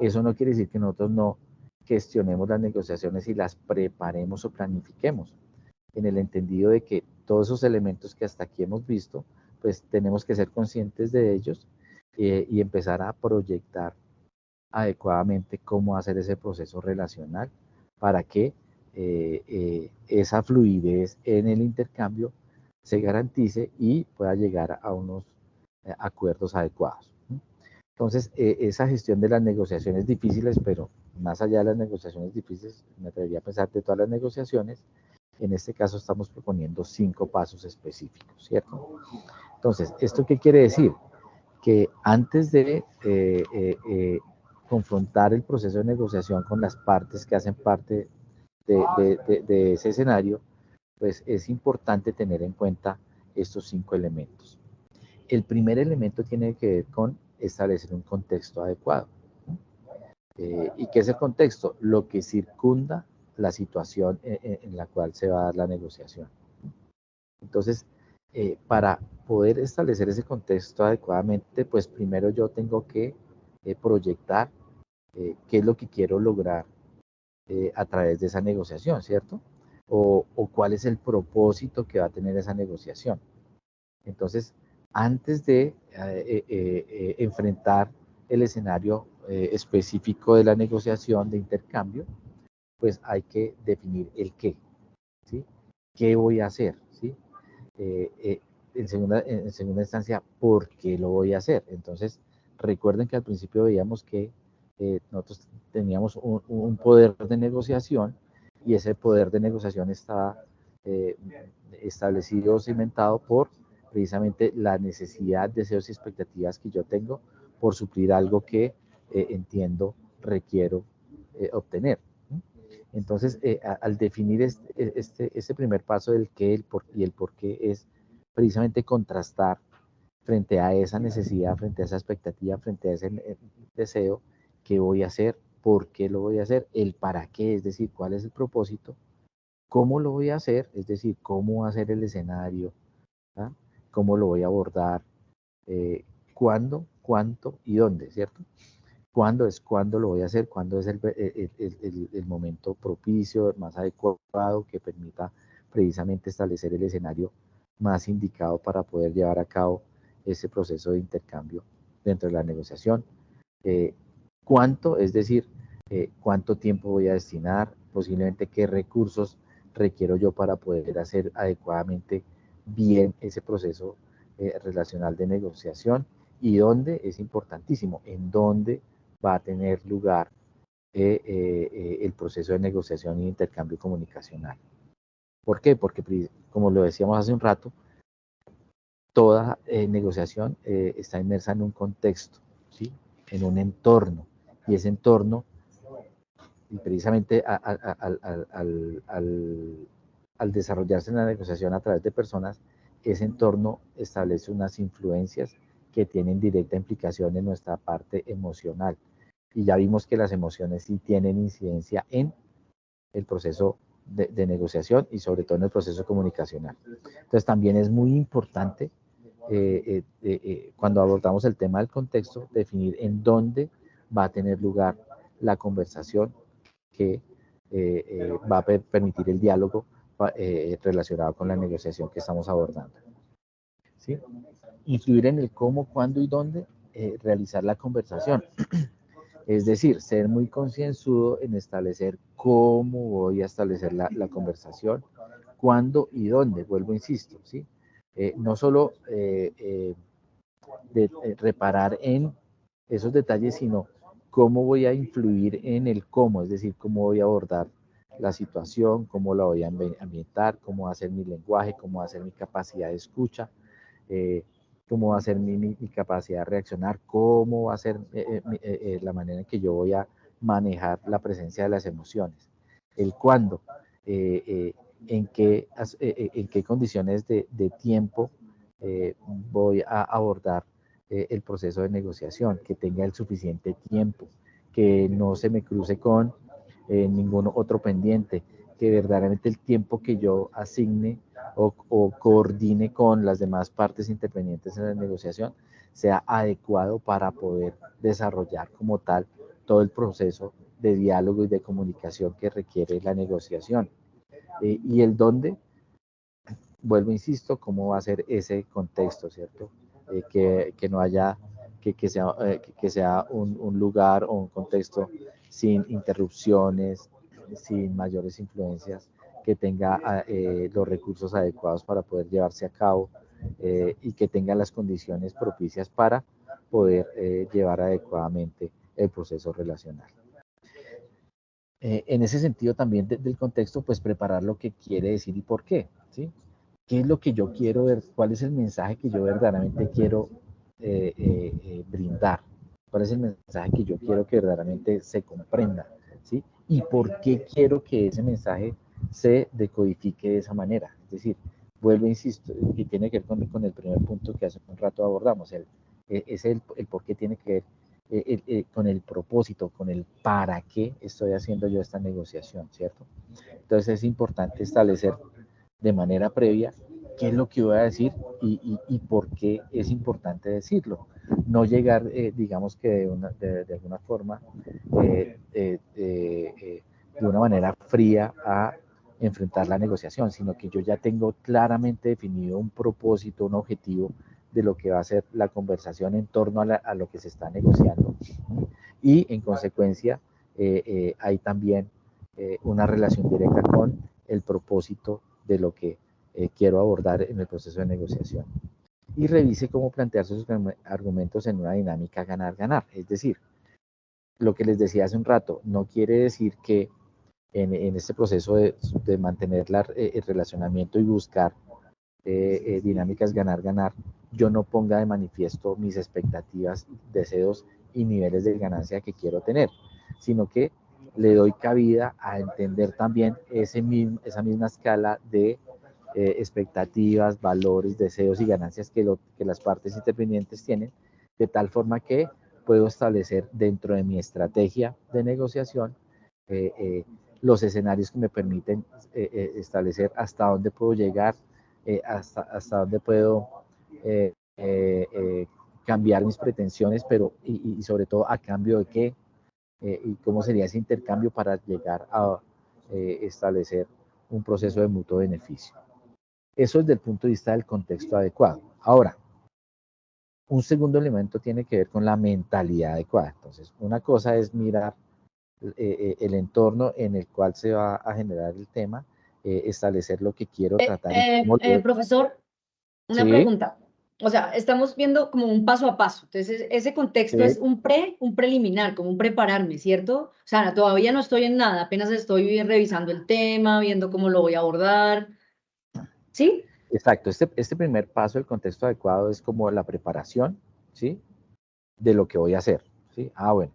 eso no quiere decir que nosotros no gestionemos las negociaciones y las preparemos o planifiquemos, en el entendido de que todos esos elementos que hasta aquí hemos visto, pues tenemos que ser conscientes de ellos y empezar a proyectar adecuadamente cómo hacer ese proceso relacional para que esa fluidez en el intercambio se garantice y pueda llegar a unos acuerdos adecuados. Entonces, esa gestión de las negociaciones difíciles, pero más allá de las negociaciones difíciles, me atrevería a pensar de todas las negociaciones, en este caso estamos proponiendo 5 pasos específicos, ¿cierto? Entonces, ¿esto qué quiere decir? Que antes de confrontar el proceso de negociación con las partes que hacen parte de ese escenario, pues es importante tener en cuenta estos 5 elementos. El primer elemento tiene que ver con establecer un contexto adecuado. ¿Y qué es el contexto? Lo que circunda la situación en la cual se va a dar la negociación. Entonces, para poder establecer ese contexto adecuadamente, pues primero yo tengo que proyectar qué es lo que quiero lograr a través de esa negociación, ¿cierto? O cuál es el propósito que va a tener esa negociación. Entonces, antes de enfrentar el escenario específico de la negociación de intercambio, pues hay que definir el qué, ¿sí? ¿Qué voy a hacer? ¿Sí? En segunda instancia, ¿por qué lo voy a hacer? Entonces, recuerden que al principio veíamos que nosotros teníamos un poder de negociación y ese poder de negociación está establecido, cimentado por precisamente la necesidad, deseos y expectativas que yo tengo por suplir algo que entiendo, requiero obtener. Entonces, al definir este primer paso del qué y el por qué es precisamente contrastar frente a esa necesidad, frente a esa expectativa, frente a ese deseo, qué voy a hacer, por qué lo voy a hacer, el para qué, es decir, cuál es el propósito, cómo lo voy a hacer, es decir, cómo va a ser el escenario, ¿ah? Cómo lo voy a abordar, cuándo, cuánto y dónde, ¿cierto? ¿Cuándo es cuándo lo voy a hacer? ¿Cuándo es el momento propicio, más adecuado, que permita precisamente establecer el escenario más indicado para poder llevar a cabo ese proceso de intercambio dentro de la negociación? ¿Cuánto? Es decir, ¿cuánto tiempo voy a destinar? Posiblemente qué recursos requiero yo para poder hacer adecuadamente bien ese proceso relacional de negociación. ¿Y dónde? Es importantísimo. ¿En dónde va a tener lugar el proceso de negociación y intercambio comunicacional? ¿Por qué? Porque, como lo decíamos hace un rato, toda negociación está inmersa en un contexto, ¿sí? En un entorno, y ese entorno, y precisamente al desarrollarse en la negociación a través de personas, ese entorno establece unas influencias que tienen directa implicación en nuestra parte emocional. Y ya vimos que las emociones sí tienen incidencia en el proceso de negociación y sobre todo en el proceso comunicacional. Entonces también es muy importante cuando abordamos el tema del contexto, definir en dónde va a tener lugar la conversación que va a permitir el diálogo relacionado con la negociación que estamos abordando. ¿Sí? Influir en el cómo, cuándo y dónde realizar la conversación. Es decir, ser muy concienzudo en establecer cómo voy a establecer la conversación, cuándo y dónde, vuelvo, insisto, ¿sí? No solo reparar en esos detalles, sino cómo voy a influir en el cómo, es decir, cómo voy a abordar la situación, cómo la voy a ambientar, cómo va a ser mi lenguaje, cómo va a ser mi capacidad de escucha, cómo va a ser mi capacidad de reaccionar, cómo va a ser la manera en que yo voy a manejar la presencia de las emociones, el cuándo, en qué condiciones de tiempo voy a abordar el proceso de negociación, que tenga el suficiente tiempo, que no se me cruce con ningún otro pendiente, que verdaderamente el tiempo que yo asigne o coordine con las demás partes intervenientes en la negociación sea adecuado para poder desarrollar como tal todo el proceso de diálogo y de comunicación que requiere la negociación. Y el dónde, vuelvo, insisto, cómo va a ser ese contexto, ¿cierto? Que no haya, que sea un lugar o un contexto sin interrupciones, sin mayores influencias, que tenga los recursos adecuados para poder llevarse a cabo y que tenga las condiciones propicias para poder llevar adecuadamente el proceso relacional. En ese sentido también del contexto, pues preparar lo que quiere decir y por qué, ¿sí? ¿Qué es lo que yo quiero ver? ¿Cuál es el mensaje que yo verdaderamente quiero brindar? ¿Cuál es el mensaje que yo quiero que verdaderamente se comprenda? ¿Sí? ¿Y por qué quiero que ese mensaje se decodifique de esa manera? Es decir, vuelvo, insisto, y tiene que ver con el primer punto que hace un rato abordamos, el por qué tiene que ver con el propósito, con el para qué estoy haciendo yo esta negociación, ¿cierto? Entonces es importante establecer de manera previa qué es lo que voy a decir y por qué es importante decirlo. No llegar, digamos que de alguna forma, de una manera fría a enfrentar la negociación, sino que yo ya tengo claramente definido un propósito, un objetivo de lo que va a ser la conversación en torno a lo que se está negociando. Y en consecuencia, hay también una relación directa con el propósito de lo que quiero abordar en el proceso de negociación. Y revise cómo plantear sus argumentos en una dinámica ganar-ganar. Es decir, lo que les decía hace un rato, no quiere decir que en este proceso de mantener el relacionamiento y buscar dinámicas ganar-ganar, yo no ponga de manifiesto mis expectativas, deseos y niveles de ganancia que quiero tener, sino que le doy cabida a entender también esa misma escala de expectativas, valores, deseos y ganancias que las partes intervinientes tienen, de tal forma que puedo establecer dentro de mi estrategia de negociación los escenarios que me permiten establecer hasta dónde puedo llegar, hasta dónde puedo cambiar mis pretensiones, pero y sobre todo a cambio de qué, y cómo sería ese intercambio para llegar a establecer un proceso de mutuo beneficio. Eso es desde el punto de vista del contexto adecuado. Ahora, un segundo elemento tiene que ver con la mentalidad adecuada. Entonces, una cosa es mirar el entorno en el cual se va a generar el tema, establecer lo que quiero tratar. Profesor, una pregunta. O sea, estamos viendo como un paso a paso. Entonces, ese contexto es un preliminar, como un prepararme, ¿cierto? O sea, todavía no estoy en nada, apenas estoy revisando el tema, viendo cómo lo voy a abordar. ¿Sí? Exacto. Este primer paso, el contexto adecuado, es como la preparación, ¿sí? De lo que voy a hacer, ¿sí? Bueno.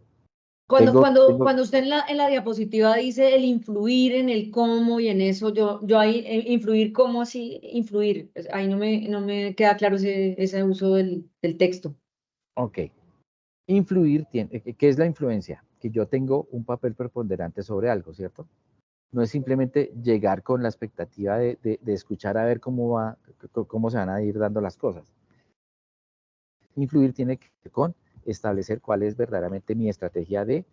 Cuando usted en la diapositiva dice el influir en el cómo y en eso, yo ahí, influir, ¿cómo así influir? Ahí no me queda claro ese uso del texto. Ok. Influir, ¿qué es la influencia? Que yo tengo un papel preponderante sobre algo, ¿cierto? No es simplemente llegar con la expectativa de escuchar a ver cómo se van a ir dando las cosas. Influir tiene que ver con establecer cuál es verdaderamente mi estrategia de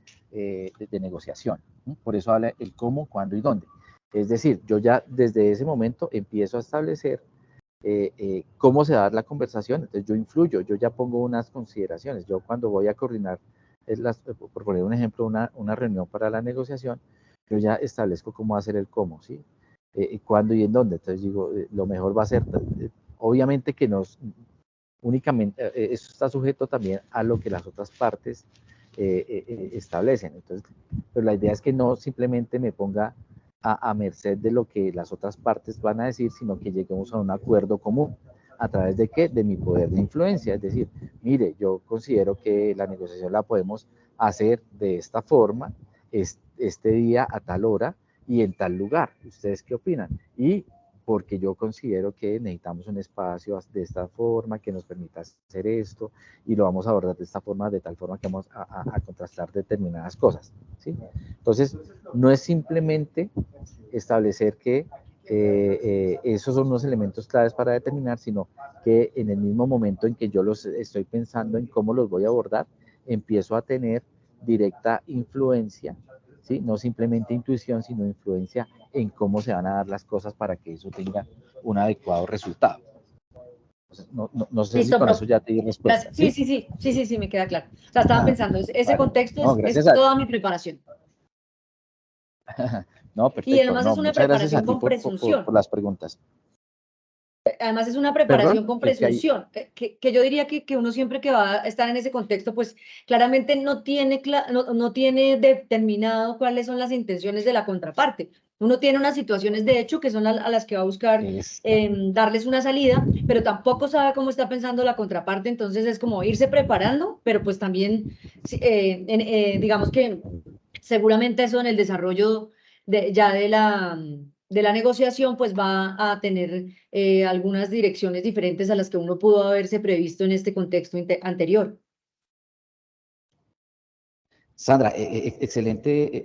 negociación. Por eso habla el cómo, cuándo y dónde. Es decir, yo ya desde ese momento empiezo a establecer cómo se va a dar la conversación. Entonces yo influyo, yo ya pongo unas consideraciones. Yo cuando voy a coordinar, por poner un ejemplo, una reunión para la negociación, yo ya establezco cómo va a ser el cómo, ¿sí? Cuándo y en dónde. Entonces digo, lo mejor va a ser, obviamente que únicamente, eso está sujeto también a lo que las otras partes establecen. Entonces, pero la idea es que no simplemente me ponga a merced de lo que las otras partes van a decir, sino que lleguemos a un acuerdo común. ¿A través de qué? De mi poder de influencia. Es decir, mire, yo considero que la negociación la podemos hacer de esta forma, este día a tal hora y en tal lugar. ¿Ustedes qué opinan? Y porque yo considero que necesitamos un espacio de esta forma que nos permita hacer esto y lo vamos a abordar de esta forma, de tal forma que vamos a contrastar determinadas cosas, ¿sí? Entonces, no es simplemente establecer que esos son unos elementos claves para determinar, sino que en el mismo momento en que yo los estoy pensando en cómo los voy a abordar, empiezo a tener directa influencia, ¿sí? No simplemente intuición, sino influencia en cómo se van a dar las cosas para que eso tenga un adecuado resultado. No sé si Listo, con profe. eso ya te di respuesta. Gracias. Sí, me queda claro. O sea, estaba pensando, ese vale. contexto No, es a... toda mi preparación. No, Y perfecto. además No, es una muchas gracias a preparación ti con presunción. por las preguntas. Además es una preparación Perdón, con que hay... presunción, que yo diría que uno siempre que va a estar en ese contexto, pues claramente no tiene determinado cuáles son las intenciones de la contraparte. Uno tiene unas situaciones de hecho que son a las que va a buscar darles una salida, pero tampoco sabe cómo está pensando la contraparte, entonces es como irse preparando, pero pues también digamos que seguramente eso en el desarrollo ya de la negociación, pues va a tener algunas direcciones diferentes a las que uno pudo haberse previsto en este contexto anterior. Sandra, excelente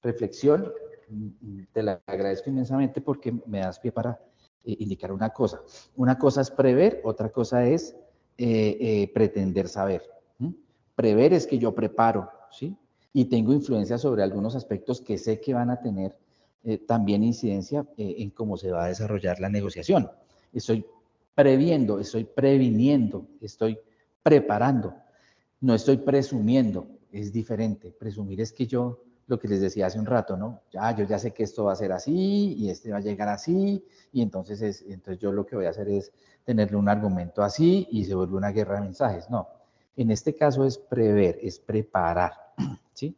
reflexión. Te la agradezco inmensamente porque me das pie para indicar una cosa. Una cosa es prever, otra cosa es pretender saber. Prever es que yo preparo, ¿sí? Y tengo influencia sobre algunos aspectos que sé que van a tener también incidencia en cómo se va a desarrollar la negociación. Estoy previendo, estoy previniendo, estoy preparando. No estoy presumiendo, es diferente. Presumir es que yo, lo que les decía hace un rato, ¿no? Yo ya sé que esto va a ser así y este va a llegar así y entonces yo lo que voy a hacer es tenerle un argumento así y se vuelve una guerra de mensajes. No, en este caso es prever, es preparar, ¿sí?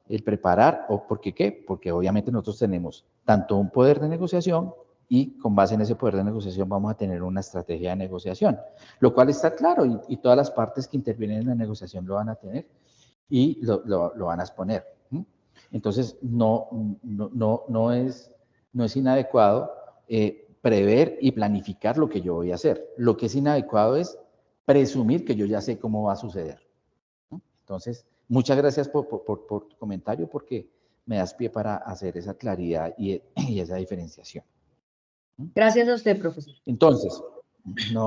El preparar, ¿o por qué qué? Porque obviamente nosotros tenemos tanto un poder de negociación y con base en ese poder de negociación vamos a tener una estrategia de negociación, lo cual está claro y todas las partes que intervienen en la negociación lo van a tener y lo van a exponer. Entonces, no es inadecuado prever y planificar lo que yo voy a hacer. Lo que es inadecuado es presumir que yo ya sé cómo va a suceder. Entonces, muchas gracias por tu comentario porque me das pie para hacer esa claridad y esa diferenciación. Gracias a usted, profesor. Entonces,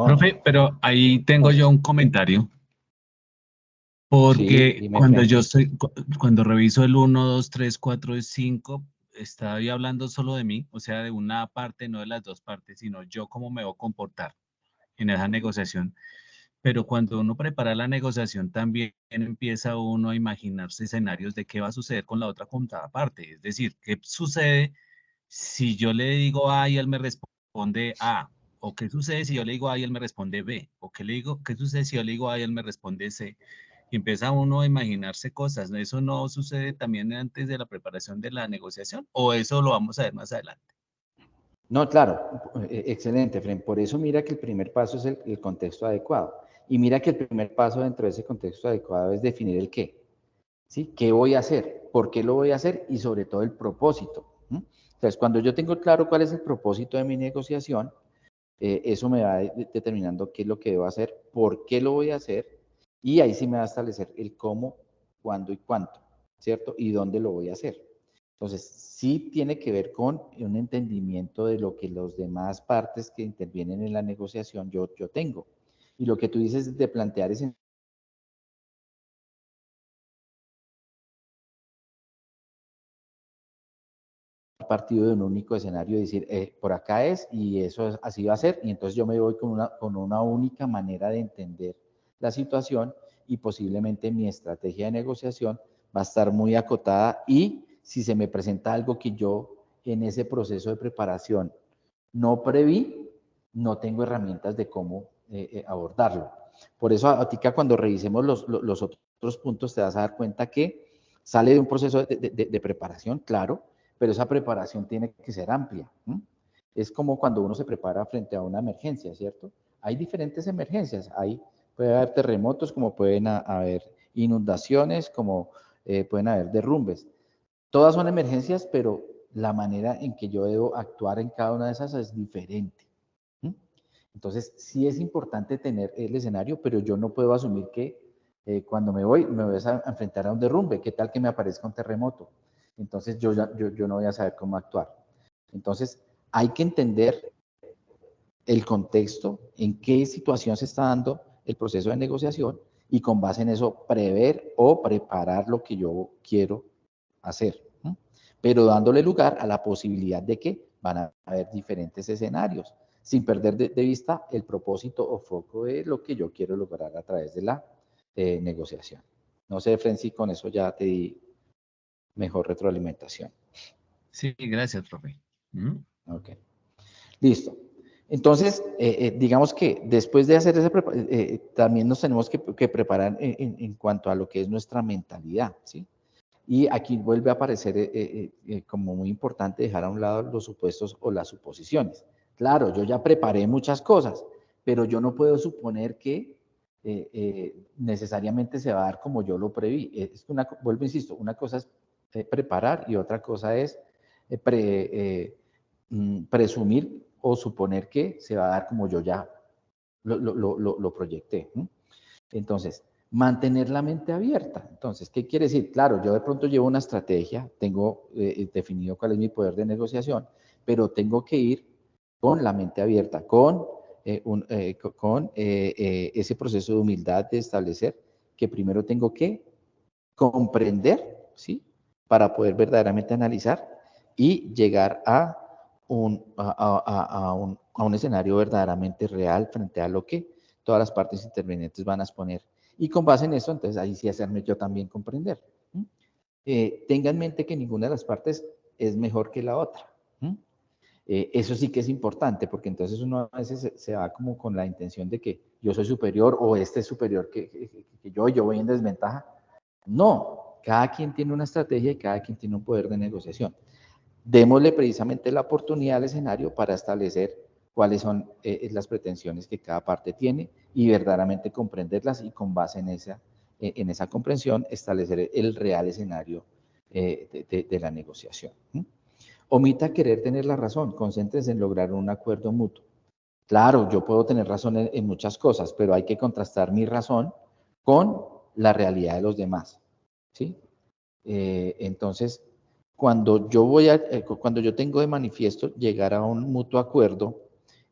profe, pero ahí tengo yo un comentario. Porque sí, cuando reviso el 1, 2, 3, 4 y 5, está ahí hablando solo de mí, o sea, de una parte, no de las dos partes, sino yo cómo me voy a comportar en esa negociación. Pero cuando uno prepara la negociación, también empieza uno a imaginarse escenarios de qué va a suceder con la otra contraparte. Es decir, qué sucede si yo le digo A y él me responde A, o qué sucede si yo le digo A y él me responde B, o qué sucede si yo le digo A y él me responde C. Y empieza uno a imaginarse cosas. ¿Eso no sucede también antes de la preparación de la negociación? ¿O eso lo vamos a ver más adelante? No, claro, excelente, Fren. Por eso mira que el primer paso es el contexto adecuado. Y mira que el primer paso dentro de ese contexto adecuado es definir el qué. ¿Sí? ¿Qué voy a hacer? ¿Por qué lo voy a hacer? Y sobre todo el propósito. Entonces, cuando yo tengo claro cuál es el propósito de mi negociación, eso me va determinando qué es lo que debo hacer, por qué lo voy a hacer, y ahí sí me va a establecer el cómo, cuándo y cuánto, ¿cierto? Y dónde lo voy a hacer. Entonces, sí tiene que ver con un entendimiento de lo que los demás partes que intervienen en la negociación yo tengo. Y lo que tú dices de plantear ese partido de un único escenario y decir, por acá es y eso así va a ser, y entonces yo me voy con una única manera de entender la situación y posiblemente mi estrategia de negociación va a estar muy acotada y si se me presenta algo que yo en ese proceso de preparación no preví, no tengo herramientas de cómo abordarlo. Por eso, Atica, cuando revisemos los otros puntos, te vas a dar cuenta que sale de un proceso de preparación, claro, pero esa preparación tiene que ser amplia. Es como cuando uno se prepara frente a una emergencia, ¿cierto? Hay diferentes emergencias, puede haber terremotos, como pueden haber inundaciones, como pueden haber derrumbes. Todas son emergencias, pero la manera en que yo debo actuar en cada una de esas es diferente. Entonces, sí es importante tener el escenario, pero yo no puedo asumir que cuando me voy a enfrentar a un derrumbe. ¿Qué tal que me aparezca un terremoto? Entonces, yo no voy a saber cómo actuar. Entonces, hay que entender el contexto, en qué situación se está dando el proceso de negociación y con base en eso prever o preparar lo que yo quiero hacer, pero dándole lugar a la posibilidad de que van a haber diferentes escenarios, sin perder de vista el propósito o foco de lo que yo quiero lograr a través de la negociación. No sé, Frenzy, con eso ya te di mejor retroalimentación. Sí, gracias, profe. Ok, listo. Entonces, digamos que después de hacer esa también nos tenemos que preparar en cuanto a lo que es nuestra mentalidad, ¿sí? Y aquí vuelve a aparecer como muy importante dejar a un lado los supuestos o las suposiciones. Claro, yo ya preparé muchas cosas, pero yo no puedo suponer que necesariamente se va a dar como yo lo preví. Vuelvo, insisto, una cosa es preparar y otra cosa es presumir o suponer que se va a dar como yo ya lo proyecté. Entonces, mantener la mente abierta. Entonces, ¿qué quiere decir? Claro, yo de pronto llevo una estrategia, tengo definido cuál es mi poder de negociación, pero tengo que ir con la mente abierta, con ese proceso de humildad de establecer que primero tengo que comprender, ¿sí? Para poder verdaderamente analizar y llegar a un escenario verdaderamente real frente a lo que todas las partes intervenientes van a exponer. Y con base en eso, entonces ahí sí hacerme yo también comprender. Tenga en mente que ninguna de las partes es mejor que la otra. Eso sí que es importante, porque entonces uno a veces se va como con la intención de que yo soy superior o este es superior que yo voy en desventaja. No, cada quien tiene una estrategia y cada quien tiene un poder de negociación. Démosle precisamente la oportunidad al escenario para establecer cuáles son las pretensiones que cada parte tiene y verdaderamente comprenderlas y con base en esa comprensión establecer el real escenario de la negociación. Omita querer tener la razón, concéntrese en lograr un acuerdo mutuo. Claro, yo puedo tener razón en muchas cosas, pero hay que contrastar mi razón con la realidad de los demás, ¿sí? Entonces, cuando yo tengo de manifiesto llegar a un mutuo acuerdo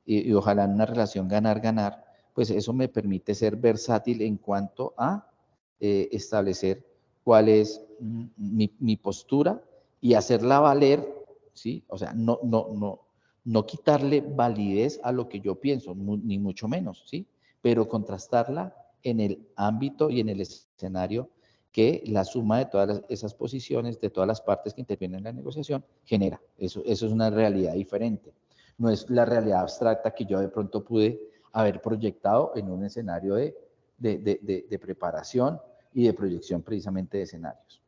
y ojalá en una relación ganar-ganar, pues eso me permite ser versátil en cuanto a establecer cuál es mi postura y hacerla valer, ¿sí? O sea, no quitarle validez a lo que yo pienso, ni mucho menos, ¿sí? Pero contrastarla en el ámbito y en el escenario que la suma de todas esas posiciones, de todas las partes que intervienen en la negociación, genera. Eso es una realidad diferente. No es la realidad abstracta que yo de pronto pude haber proyectado en un escenario de preparación y de proyección precisamente de escenarios.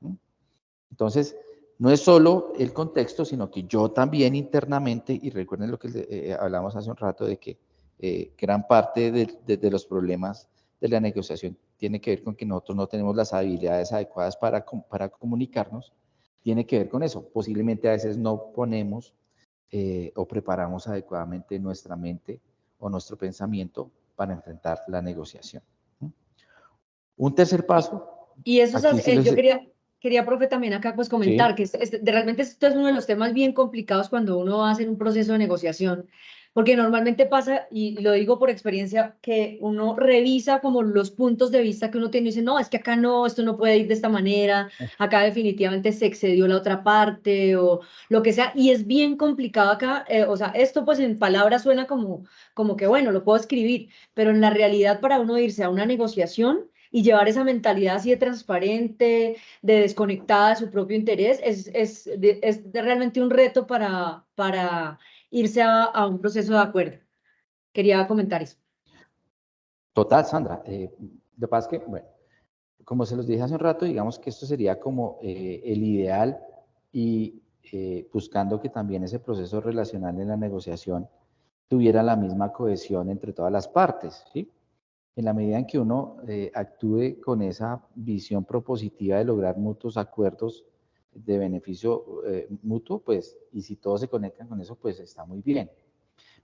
Entonces, no es solo el contexto, sino que yo también internamente, y recuerden lo que hablamos hace un rato de que gran parte de los problemas de la negociación tiene que ver con que nosotros no tenemos las habilidades adecuadas para comunicarnos, tiene que ver con eso. Posiblemente a veces no ponemos o preparamos adecuadamente nuestra mente o nuestro pensamiento para enfrentar la negociación. Un tercer paso. Y eso es, yo quería, profe, también acá pues comentar que realmente esto es uno de los temas bien complicados cuando uno va a hacer un proceso de negociación, porque normalmente pasa, y lo digo por experiencia, que uno revisa como los puntos de vista que uno tiene y dice, no, es que acá no, esto no puede ir de esta manera, acá definitivamente se excedió la otra parte o lo que sea, y es bien complicado acá, o sea, esto pues en palabras suena como que bueno, lo puedo escribir, pero en la realidad para uno irse a una negociación y llevar esa mentalidad así de transparente, de desconectada de su propio interés, es realmente un reto para irse a un proceso de acuerdo. quería comentar eso. Total, Sandra. Lo que pasa es que, bueno, como se los dije hace un rato, digamos que esto sería como el ideal y buscando que también ese proceso relacional en la negociación tuviera la misma cohesión entre todas las partes, ¿sí? En la medida en que uno actúe con esa visión propositiva de lograr mutuos acuerdos de beneficio mutuo, pues, y si todos se conectan con eso, pues está muy bien.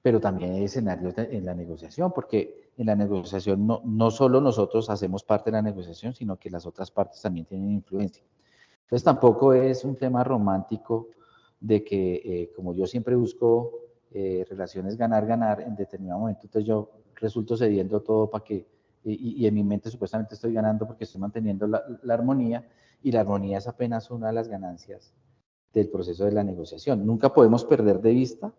Pero también hay escenarios en la negociación, porque en la negociación no solo nosotros hacemos parte de la negociación, sino que las otras partes también tienen influencia. Entonces tampoco es un tema romántico de que, como yo siempre busco relaciones ganar-ganar, en determinado momento, entonces yo resulto cediendo todo para que, y en mi mente supuestamente estoy ganando porque estoy manteniendo la armonía, y la armonía es apenas una de las ganancias del proceso de la negociación. Nunca podemos perder de vista.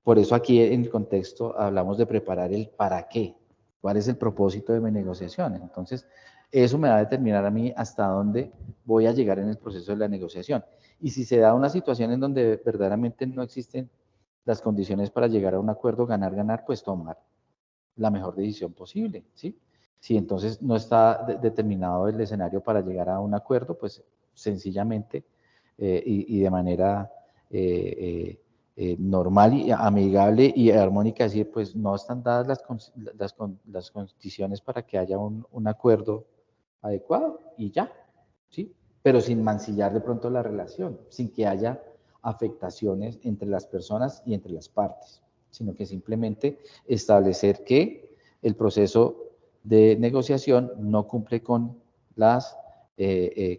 Por eso aquí en el contexto hablamos de preparar el para qué, cuál es el propósito de mi negociación. Entonces, eso me va a determinar a mí hasta dónde voy a llegar en el proceso de la negociación. Y si se da una situación en donde verdaderamente no existen las condiciones para llegar a un acuerdo, ganar, pues tomar la mejor decisión posible, ¿sí? Si entonces no está determinado el escenario para llegar a un acuerdo, pues sencillamente y de manera normal y amigable y armónica, decir, pues no están dadas las condiciones para que haya un acuerdo adecuado y ya, ¿sí? Pero sin mancillar de pronto la relación, sin que haya afectaciones entre las personas y entre las partes, sino que simplemente establecer que el proceso de negociación no cumple con las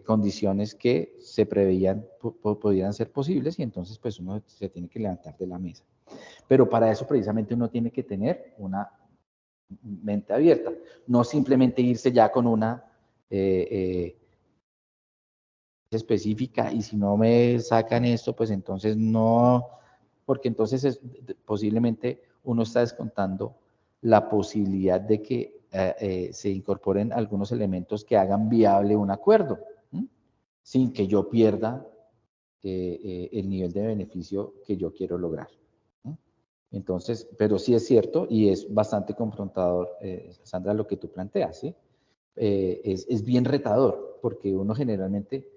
condiciones que se preveían podían ser posibles, y entonces pues uno se tiene que levantar de la mesa. Pero para eso precisamente uno tiene que tener una mente abierta, no simplemente irse ya con una específica, y si no me sacan esto, pues entonces no, porque entonces posiblemente uno está descontando la posibilidad de que se incorporen algunos elementos que hagan viable un acuerdo, sin que yo pierda el nivel de beneficio que yo quiero lograr. Entonces, pero sí es cierto y es bastante confrontador, Sandra, lo que tú planteas, ¿sí? Es bien retador, porque uno generalmente,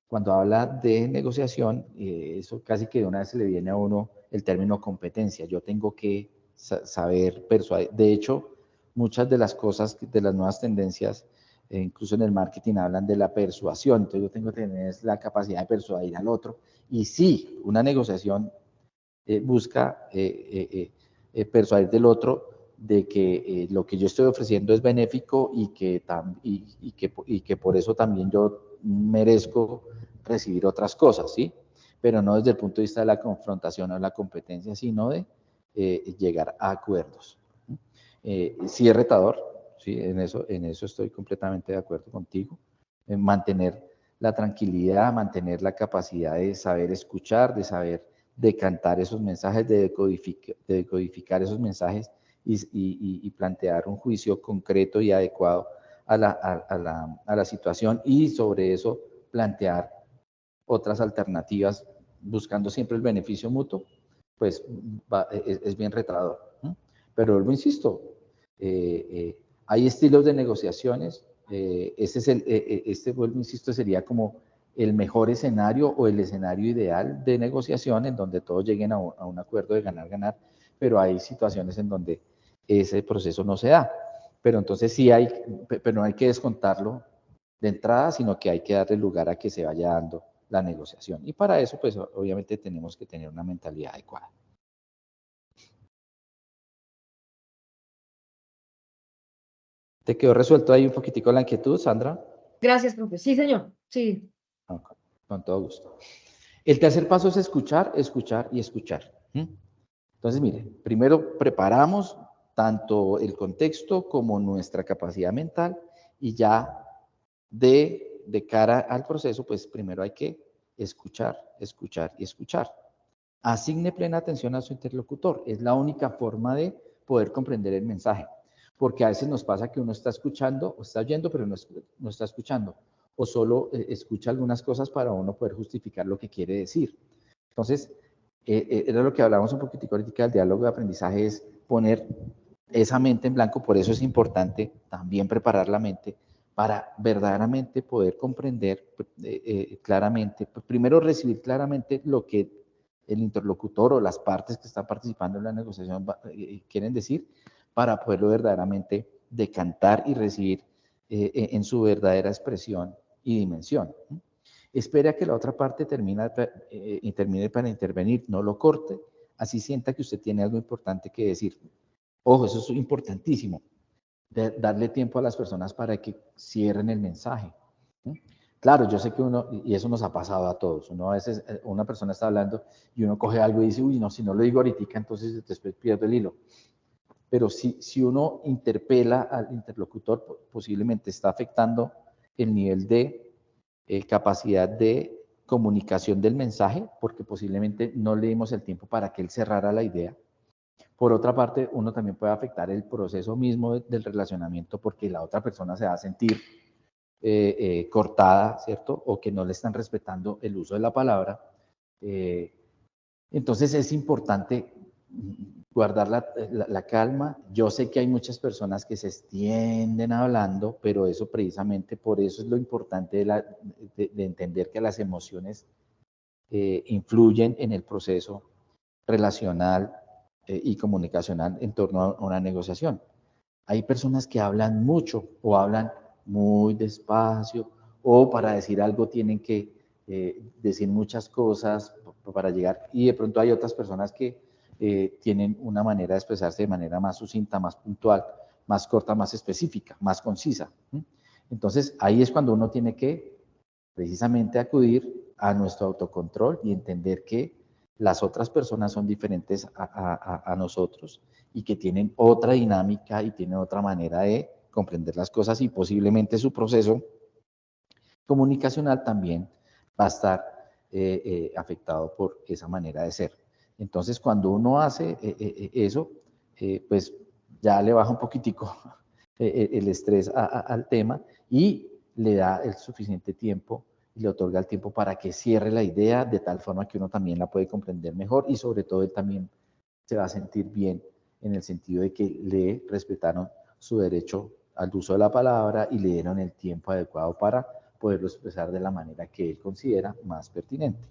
cuando habla de negociación, eso casi que de una vez se le viene a uno el término competencia. Yo tengo que saber persuadir. De hecho, muchas de las cosas, de las nuevas tendencias, incluso en el marketing, hablan de la persuasión. Entonces yo tengo que tener la capacidad de persuadir al otro. Y sí, una negociación busca persuadir del otro de que lo que yo estoy ofreciendo es benéfico y que por eso también yo merezco recibir otras cosas, ¿sí? Pero no desde el punto de vista de la confrontación o la competencia, sino de llegar a acuerdos. Sí es retador, ¿sí? En eso estoy completamente de acuerdo contigo. Mantener la tranquilidad, mantener la capacidad de saber escuchar, de saber decantar esos mensajes, de decodificar esos mensajes y plantear un juicio concreto y adecuado a la situación, y sobre eso plantear otras alternativas buscando siempre el beneficio mutuo, pues es bien retador. Pero vuelvo, insisto, hay estilos de negociaciones, vuelvo, insisto, sería como el mejor escenario o el escenario ideal de negociación en donde todos lleguen a un acuerdo de ganar-ganar, pero hay situaciones en donde ese proceso no se da. Pero entonces sí hay, pero no hay que descontarlo de entrada, sino que hay que darle lugar a que se vaya dando la negociación. Y para eso, pues obviamente tenemos que tener una mentalidad adecuada. ¿Te quedó resuelto ahí un poquitico la inquietud, Sandra? Gracias, profe. Sí, señor. Sí. Con todo gusto. El tercer paso es escuchar, escuchar y escuchar. Entonces, mire, primero preparamos tanto el contexto como nuestra capacidad mental, y ya de cara al proceso, pues primero hay que escuchar, escuchar y escuchar. Asigne plena atención a su interlocutor. Es la única forma de poder comprender el mensaje. Porque a veces nos pasa que uno está escuchando o está oyendo, pero no está escuchando. O solo escucha algunas cosas para uno poder justificar lo que quiere decir. Entonces, era lo que hablábamos un poquitico ahorita del diálogo de aprendizaje, es poner esa mente en blanco. Por eso es importante también preparar la mente para verdaderamente poder comprender claramente, primero recibir claramente lo que el interlocutor o las partes que están participando en la negociación quieren decir, para poderlo verdaderamente decantar y recibir en su verdadera expresión y dimensión. Espere a que la otra parte termine para intervenir, no lo corte, así sienta que usted tiene algo importante que decir. Ojo, eso es importantísimo, darle tiempo a las personas para que cierren el mensaje. Claro, yo sé que uno, y eso nos ha pasado a todos, uno a veces, una persona está hablando y uno coge algo y dice, uy, no, si no lo digo ahorita, entonces después pierdo el hilo. Pero si uno interpela al interlocutor, posiblemente está afectando el nivel de capacidad de comunicación del mensaje, porque posiblemente no le dimos el tiempo para que él cerrara la idea. Por otra parte, uno también puede afectar el proceso mismo del relacionamiento, porque la otra persona se va a sentir cortada, ¿cierto? O que no le están respetando el uso de la palabra. Entonces es importante guardar la calma. Yo sé que hay muchas personas que se extienden hablando, pero eso precisamente, por eso es lo importante de entender que las emociones influyen en el proceso relacional y comunicacional en torno a una negociación. Hay personas que hablan mucho o hablan muy despacio, o para decir algo tienen que decir muchas cosas para llegar, y de pronto hay otras personas que tienen una manera de expresarse de manera más sucinta, más puntual, más corta, más específica, más concisa. Entonces ahí es cuando uno tiene que precisamente acudir a nuestro autocontrol y entender que las otras personas son diferentes a nosotros y que tienen otra dinámica y tienen otra manera de comprender las cosas, y posiblemente su proceso comunicacional también va a estar afectado por esa manera de ser. Entonces, cuando uno hace eso, pues ya le baja un poquitico el estrés al tema y le da el suficiente tiempo y le otorga el tiempo para que cierre la idea de tal forma que uno también la puede comprender mejor, y sobre todo él también se va a sentir bien en el sentido de que le respetaron su derecho al uso de la palabra y le dieron el tiempo adecuado para poderlo expresar de la manera que él considera más pertinente.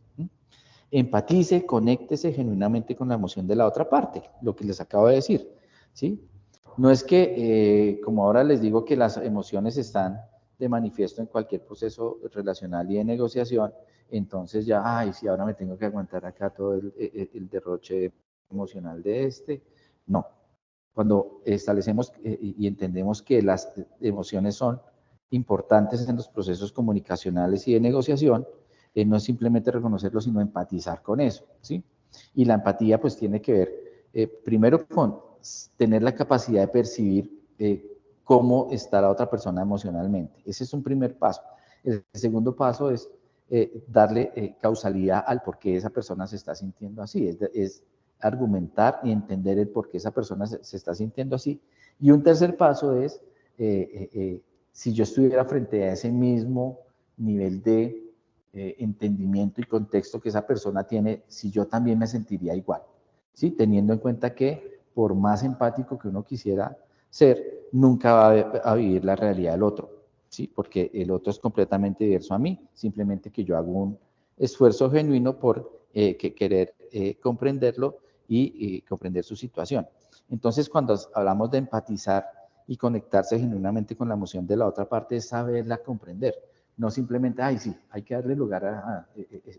Empatice, conéctese genuinamente con la emoción de la otra parte, lo que les acabo de decir, ¿sí? No es que, como ahora les digo, que las emociones están de manifiesto en cualquier proceso relacional y de negociación, entonces ya, ay, sí, ahora me tengo que aguantar acá todo el derroche emocional de este. No. Cuando establecemos y entendemos que las emociones son importantes en los procesos comunicacionales y de negociación, no es simplemente reconocerlo, sino empatizar con eso, ¿sí? Y la empatía pues tiene que ver primero con tener la capacidad de percibir cómo está la otra persona emocionalmente. Ese es un primer paso. El segundo paso es darle causalidad al por qué esa persona se está sintiendo así, es argumentar y entender el por qué esa persona se está sintiendo así. Y un tercer paso es, si yo estuviera frente a ese mismo nivel de entendimiento y contexto que esa persona tiene, si yo también me sentiría igual, ¿sí? Teniendo en cuenta que por más empático que uno quisiera ser, nunca va a vivir la realidad del otro, ¿sí? Porque el otro es completamente diverso a mí, simplemente que yo hago un esfuerzo genuino por querer comprenderlo y comprender su situación. Entonces, cuando hablamos de empatizar y conectarse genuinamente con la emoción de la otra parte, es saberla comprender. No simplemente, ay, sí, hay que darle lugar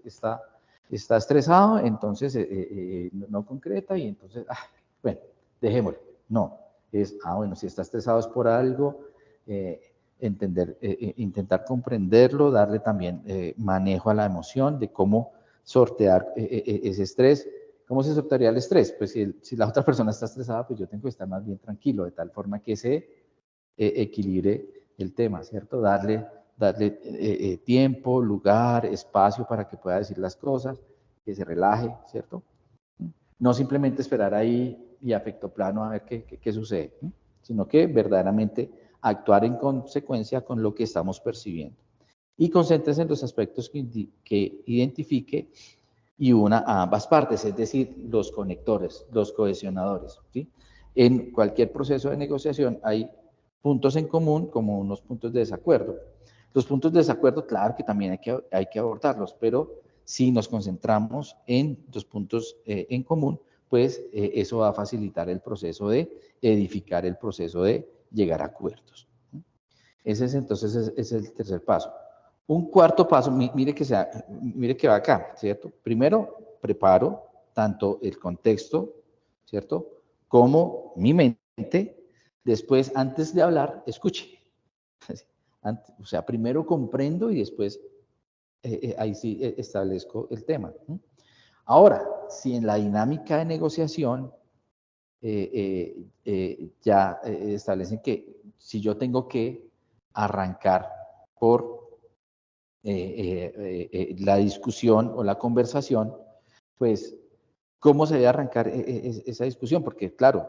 está estresado, entonces no concreta y entonces, bueno, dejémoslo. No, bueno, si está estresado es por algo, intentar comprenderlo, darle también manejo a la emoción de cómo sortear ese estrés. ¿Cómo se sortearía el estrés? Pues si la otra persona está estresada, pues yo tengo que estar más bien tranquilo, de tal forma que se equilibre el tema, ¿cierto? Darle tiempo, lugar, espacio para que pueda decir las cosas, que se relaje, ¿cierto? No simplemente esperar ahí y a efecto plano a ver qué sucede, sino que verdaderamente actuar en consecuencia con lo que estamos percibiendo. Y concéntrese en los aspectos que identifique y una a ambas partes, es decir, los conectores, los cohesionadores, ¿sí? En cualquier proceso de negociación hay puntos en común como unos puntos de desacuerdo. Los puntos de desacuerdo, claro que también hay que abordarlos, pero si nos concentramos en los puntos en común, pues eso va a facilitar el proceso de edificar, el proceso de llegar a acuerdos. Ese es entonces es el tercer paso. Un cuarto paso, mire que va acá, ¿cierto? Primero, preparo tanto el contexto, ¿cierto? Como mi mente. Después, antes de hablar, escuche. O sea, primero comprendo y después ahí sí establezco el tema. Ahora, si en la dinámica de negociación ya establecen que si yo tengo que arrancar por la discusión o la conversación, pues, ¿cómo se debe arrancar esa discusión? Porque, claro,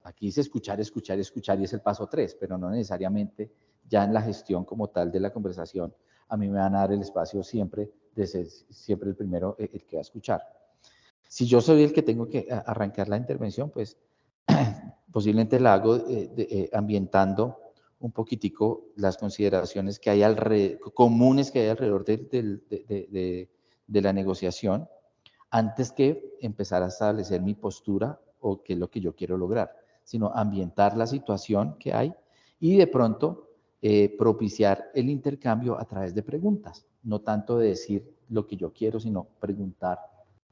aquí dice escuchar, escuchar, escuchar y es el paso 3, pero no necesariamente ya en la gestión como tal de la conversación, a mí me van a dar el espacio siempre de ser siempre el primero el que va a escuchar. Si yo soy el que tengo que arrancar la intervención, pues posiblemente la hago ambientando un poquitico las consideraciones que hay comunes que hay alrededor de la negociación, antes que empezar a establecer mi postura o qué es lo que yo quiero lograr, sino ambientar la situación que hay y de pronto propiciar el intercambio a través de preguntas, no tanto de decir lo que yo quiero, sino preguntar,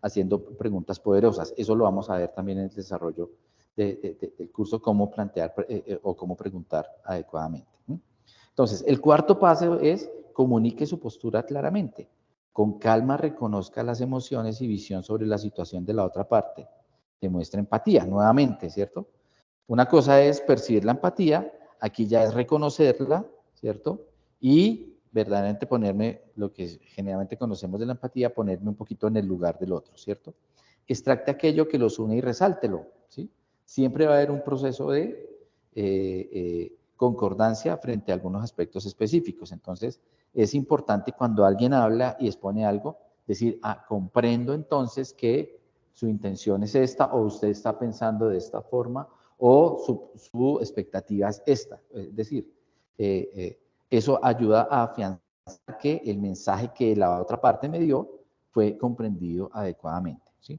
haciendo preguntas poderosas. Eso lo vamos a ver también en el desarrollo del curso, cómo plantear o cómo preguntar adecuadamente. Entonces, el cuarto paso es comunique su postura claramente. Con calma reconozca las emociones y visión sobre la situación de la otra parte. Demuestra empatía, nuevamente, ¿cierto? Una cosa es percibir la empatía, aquí ya es reconocerla, ¿cierto? Y verdaderamente ponerme, lo que generalmente conocemos de la empatía, ponerme un poquito en el lugar del otro, ¿cierto? Extracte aquello que los une y resáltelo, ¿sí? Siempre va a haber un proceso de concordancia frente a algunos aspectos específicos. Entonces, es importante cuando alguien habla y expone algo, decir, comprendo entonces que su intención es esta, o usted está pensando de esta forma, o su expectativa es esta. Es decir, eso ayuda a afianzar que el mensaje que la otra parte me dio fue comprendido adecuadamente, ¿sí?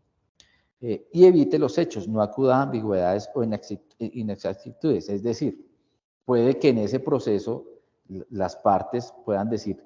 Y evite los hechos, no acuda a ambigüedades o inexactitudes. Es decir, puede que en ese proceso las partes puedan decir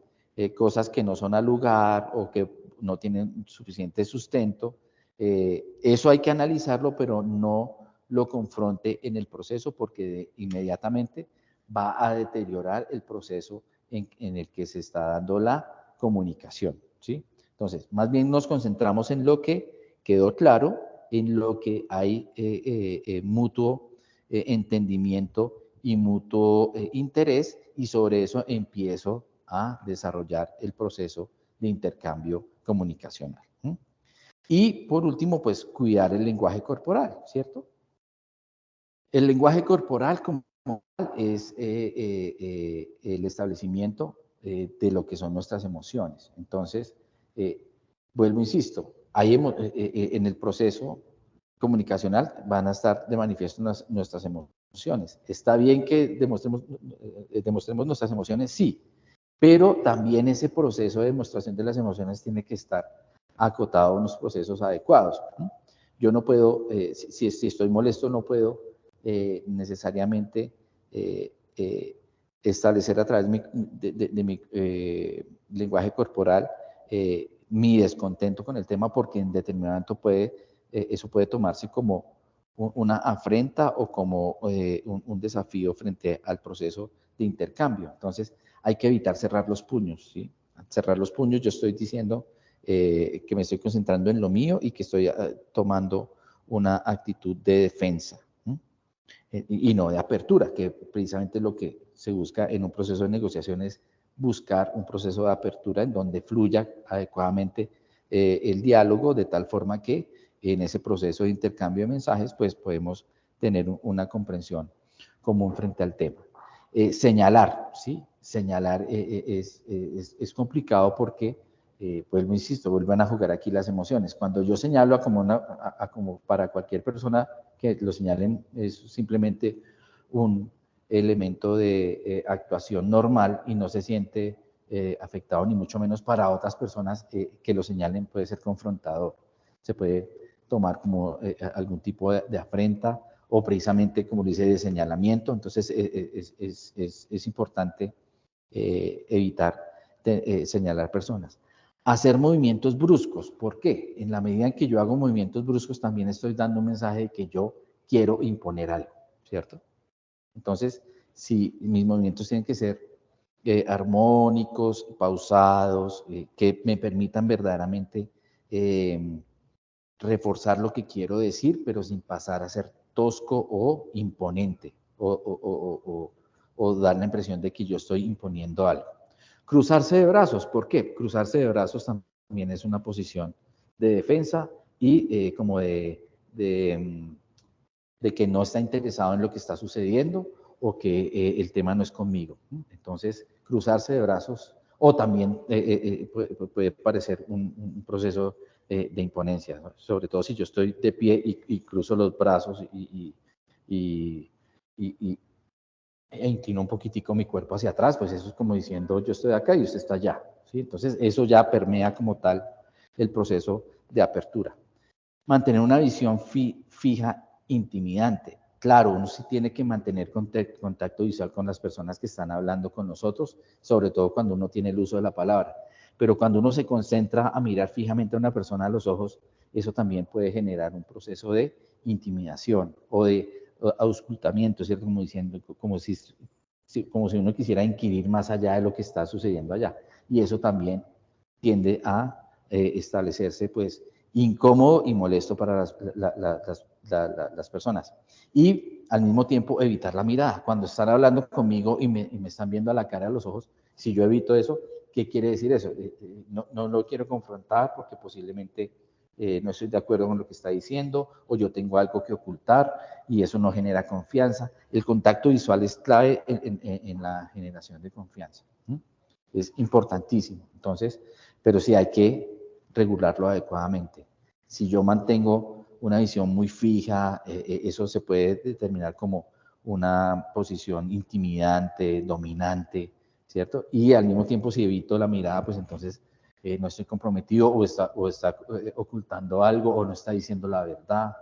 cosas que no son al lugar o que no tienen suficiente sustento. Eso hay que analizarlo, pero no lo confronte en el proceso porque inmediatamente va a deteriorar el proceso en el que se está dando la comunicación, ¿sí? Entonces, más bien nos concentramos en lo que quedó claro, en lo que hay mutuo entendimiento y mutuo interés, y sobre eso empiezo a desarrollar el proceso de intercambio comunicacional. Y por último, pues cuidar el lenguaje corporal, ¿cierto? El lenguaje corporal como tal es el establecimiento de lo que son nuestras emociones. Entonces, vuelvo, insisto, en el proceso comunicacional van a estar de manifiesto nuestras emociones. ¿Está bien que demostremos nuestras emociones? Sí, pero también ese proceso de demostración de las emociones tiene que estar acotado a unos procesos adecuados. Yo no puedo, si estoy molesto, no puedo necesariamente establecer a través de mi lenguaje corporal mi descontento con el tema, porque en determinado momento eso puede tomarse como una afrenta o como un desafío frente al proceso de intercambio. Entonces, hay que evitar cerrar los puños, ¿sí? Cerrar los puños, yo estoy diciendo que me estoy concentrando en lo mío y que estoy tomando una actitud de defensa y no de apertura, que precisamente lo que se busca en un proceso de negociación es buscar un proceso de apertura en donde fluya adecuadamente el diálogo, de tal forma que en ese proceso de intercambio de mensajes pues podemos tener una comprensión común frente al tema. Señalar, ¿sí? Señalar es complicado porque insisto, vuelvan a jugar aquí las emociones. Cuando yo señalo como para cualquier persona que lo señalen, es simplemente un elemento de actuación normal y no se siente afectado, ni mucho menos para otras personas que lo señalen puede ser confrontador. Se puede tomar como algún tipo de afrenta o precisamente, como dice, de señalamiento. Entonces es importante evitar señalar personas. Hacer movimientos bruscos. ¿Por qué? En la medida en que yo hago movimientos bruscos, también estoy dando un mensaje de que yo quiero imponer algo, ¿cierto? Entonces, si mis movimientos tienen que ser armónicos, pausados, que me permitan verdaderamente reforzar lo que quiero decir, pero sin pasar a ser tosco o imponente, o dar la impresión de que yo estoy imponiendo algo. Cruzarse de brazos, ¿por qué? Cruzarse de brazos también es una posición de defensa y como de que no está interesado en lo que está sucediendo o que el tema no es conmigo. Entonces, cruzarse de brazos o también puede parecer un proceso de imponencia, ¿no? Sobre todo si yo estoy de pie y cruzo los brazos e inclino un poquitico mi cuerpo hacia atrás, pues eso es como diciendo yo estoy acá y usted está allá, ¿sí? Entonces eso ya permea como tal el proceso de apertura. Mantener una visión fija, intimidante. Claro, uno sí tiene que mantener contacto visual con las personas que están hablando con nosotros, sobre todo cuando uno tiene el uso de la palabra. Pero cuando uno se concentra a mirar fijamente a una persona a los ojos, eso también puede generar un proceso de intimidación o de auscultamiento, ¿cierto? Como diciendo, como si uno quisiera inquirir más allá de lo que está sucediendo allá. Y eso también tiende a establecerse, pues, incómodo y molesto para las personas. Y al mismo tiempo evitar la mirada. Cuando están hablando conmigo y me están viendo a la cara, a los ojos, si yo evito eso, ¿qué quiere decir eso? No lo quiero confrontar porque posiblemente no estoy de acuerdo con lo que está diciendo o yo tengo algo que ocultar y eso no genera confianza. El contacto visual es clave en la generación de confianza. Es importantísimo. Entonces, pero sí hay que regularlo adecuadamente. Si yo mantengo una visión muy fija, eso se puede determinar como una posición intimidante, dominante, ¿cierto? Y al mismo tiempo, si evito la mirada, pues entonces no estoy comprometido o está ocultando algo o no está diciendo la verdad,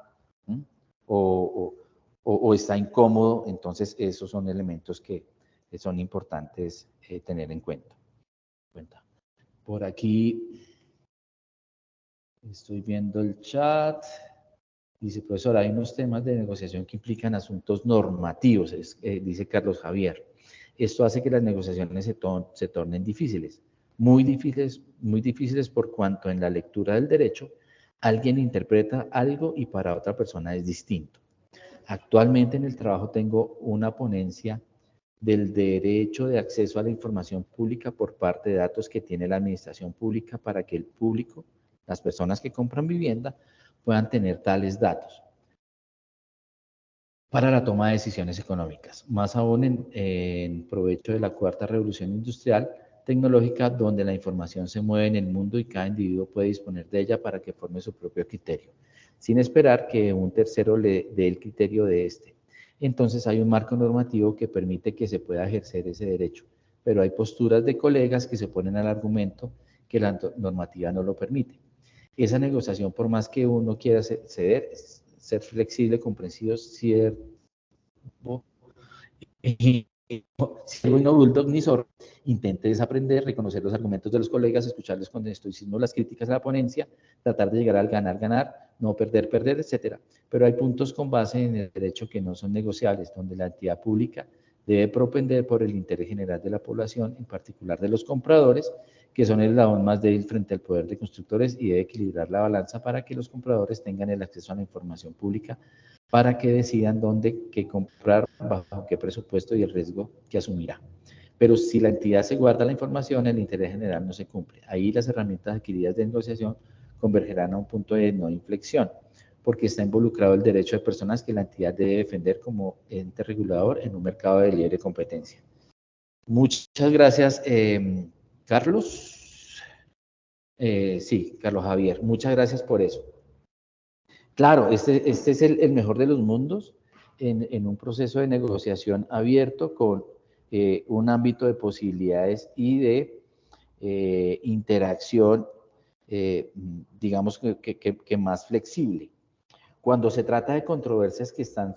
o está incómodo. Entonces, esos son elementos que son importantes tener en cuenta. Por aquí estoy viendo el chat. Dice, profesor, hay unos temas de negociación que implican asuntos normativos, dice Carlos Javier. Esto hace que las negociaciones se tornen difíciles, muy difíciles por cuanto en la lectura del derecho alguien interpreta algo y para otra persona es distinto. Actualmente en el trabajo tengo una ponencia del derecho de acceso a la información pública por parte de datos que tiene la administración pública para que el público, las personas que compran vivienda, puedan tener tales datos para la toma de decisiones económicas. Más aún en provecho de la cuarta revolución industrial tecnológica, donde la información se mueve en el mundo y cada individuo puede disponer de ella para que forme su propio criterio, sin esperar que un tercero le dé el criterio de este. Entonces hay un marco normativo que permite que se pueda ejercer ese derecho, pero hay posturas de colegas que se ponen al argumento que la normativa no lo permite. Esa negociación, por más que uno quiera ceder, ser flexible, comprensivo, cierto, si no bulldog ni zorro, intente desaprender, reconocer los argumentos de los colegas, escucharles con estoicismo las críticas a la ponencia, tratar de llegar al ganar, no perder, etc. Pero hay puntos con base en el derecho que no son negociables, donde la entidad pública debe propender por el interés general de la población, en particular de los compradores, que son el eslabón más débil frente al poder de constructores, y debe equilibrar la balanza para que los compradores tengan el acceso a la información pública para que decidan dónde, qué comprar, bajo qué presupuesto y el riesgo que asumirá. Pero si la entidad se guarda la información, el interés general no se cumple. Ahí las herramientas adquiridas de negociación convergerán a un punto de no inflexión, porque está involucrado el derecho de personas que la entidad debe defender como ente regulador en un mercado de libre competencia. Muchas gracias, Carlos. Sí, Carlos Javier, muchas gracias por eso. Claro, este es el mejor de los mundos en un proceso de negociación abierto con un ámbito de posibilidades y de interacción, digamos que más flexible. Cuando se trata de controversias que están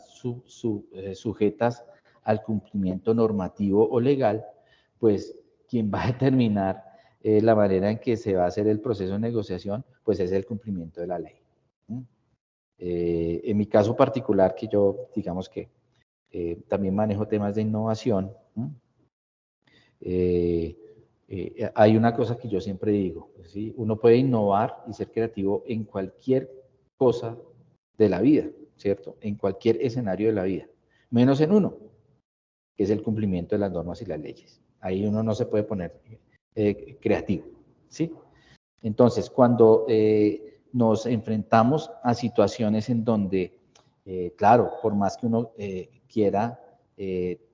sujetas al cumplimiento normativo o legal, pues quien va a determinar la manera en que se va a hacer el proceso de negociación, pues es el cumplimiento de la ley. En mi caso particular, que yo digamos que también manejo temas de innovación, hay una cosa que yo siempre digo, ¿sí? Uno puede innovar y ser creativo en cualquier cosa de la vida, ¿cierto? En cualquier escenario de la vida, menos en uno, que es el cumplimiento de las normas y las leyes. Ahí uno no se puede poner creativo, ¿sí? Entonces, cuando nos enfrentamos a situaciones en donde, claro, por más que uno quiera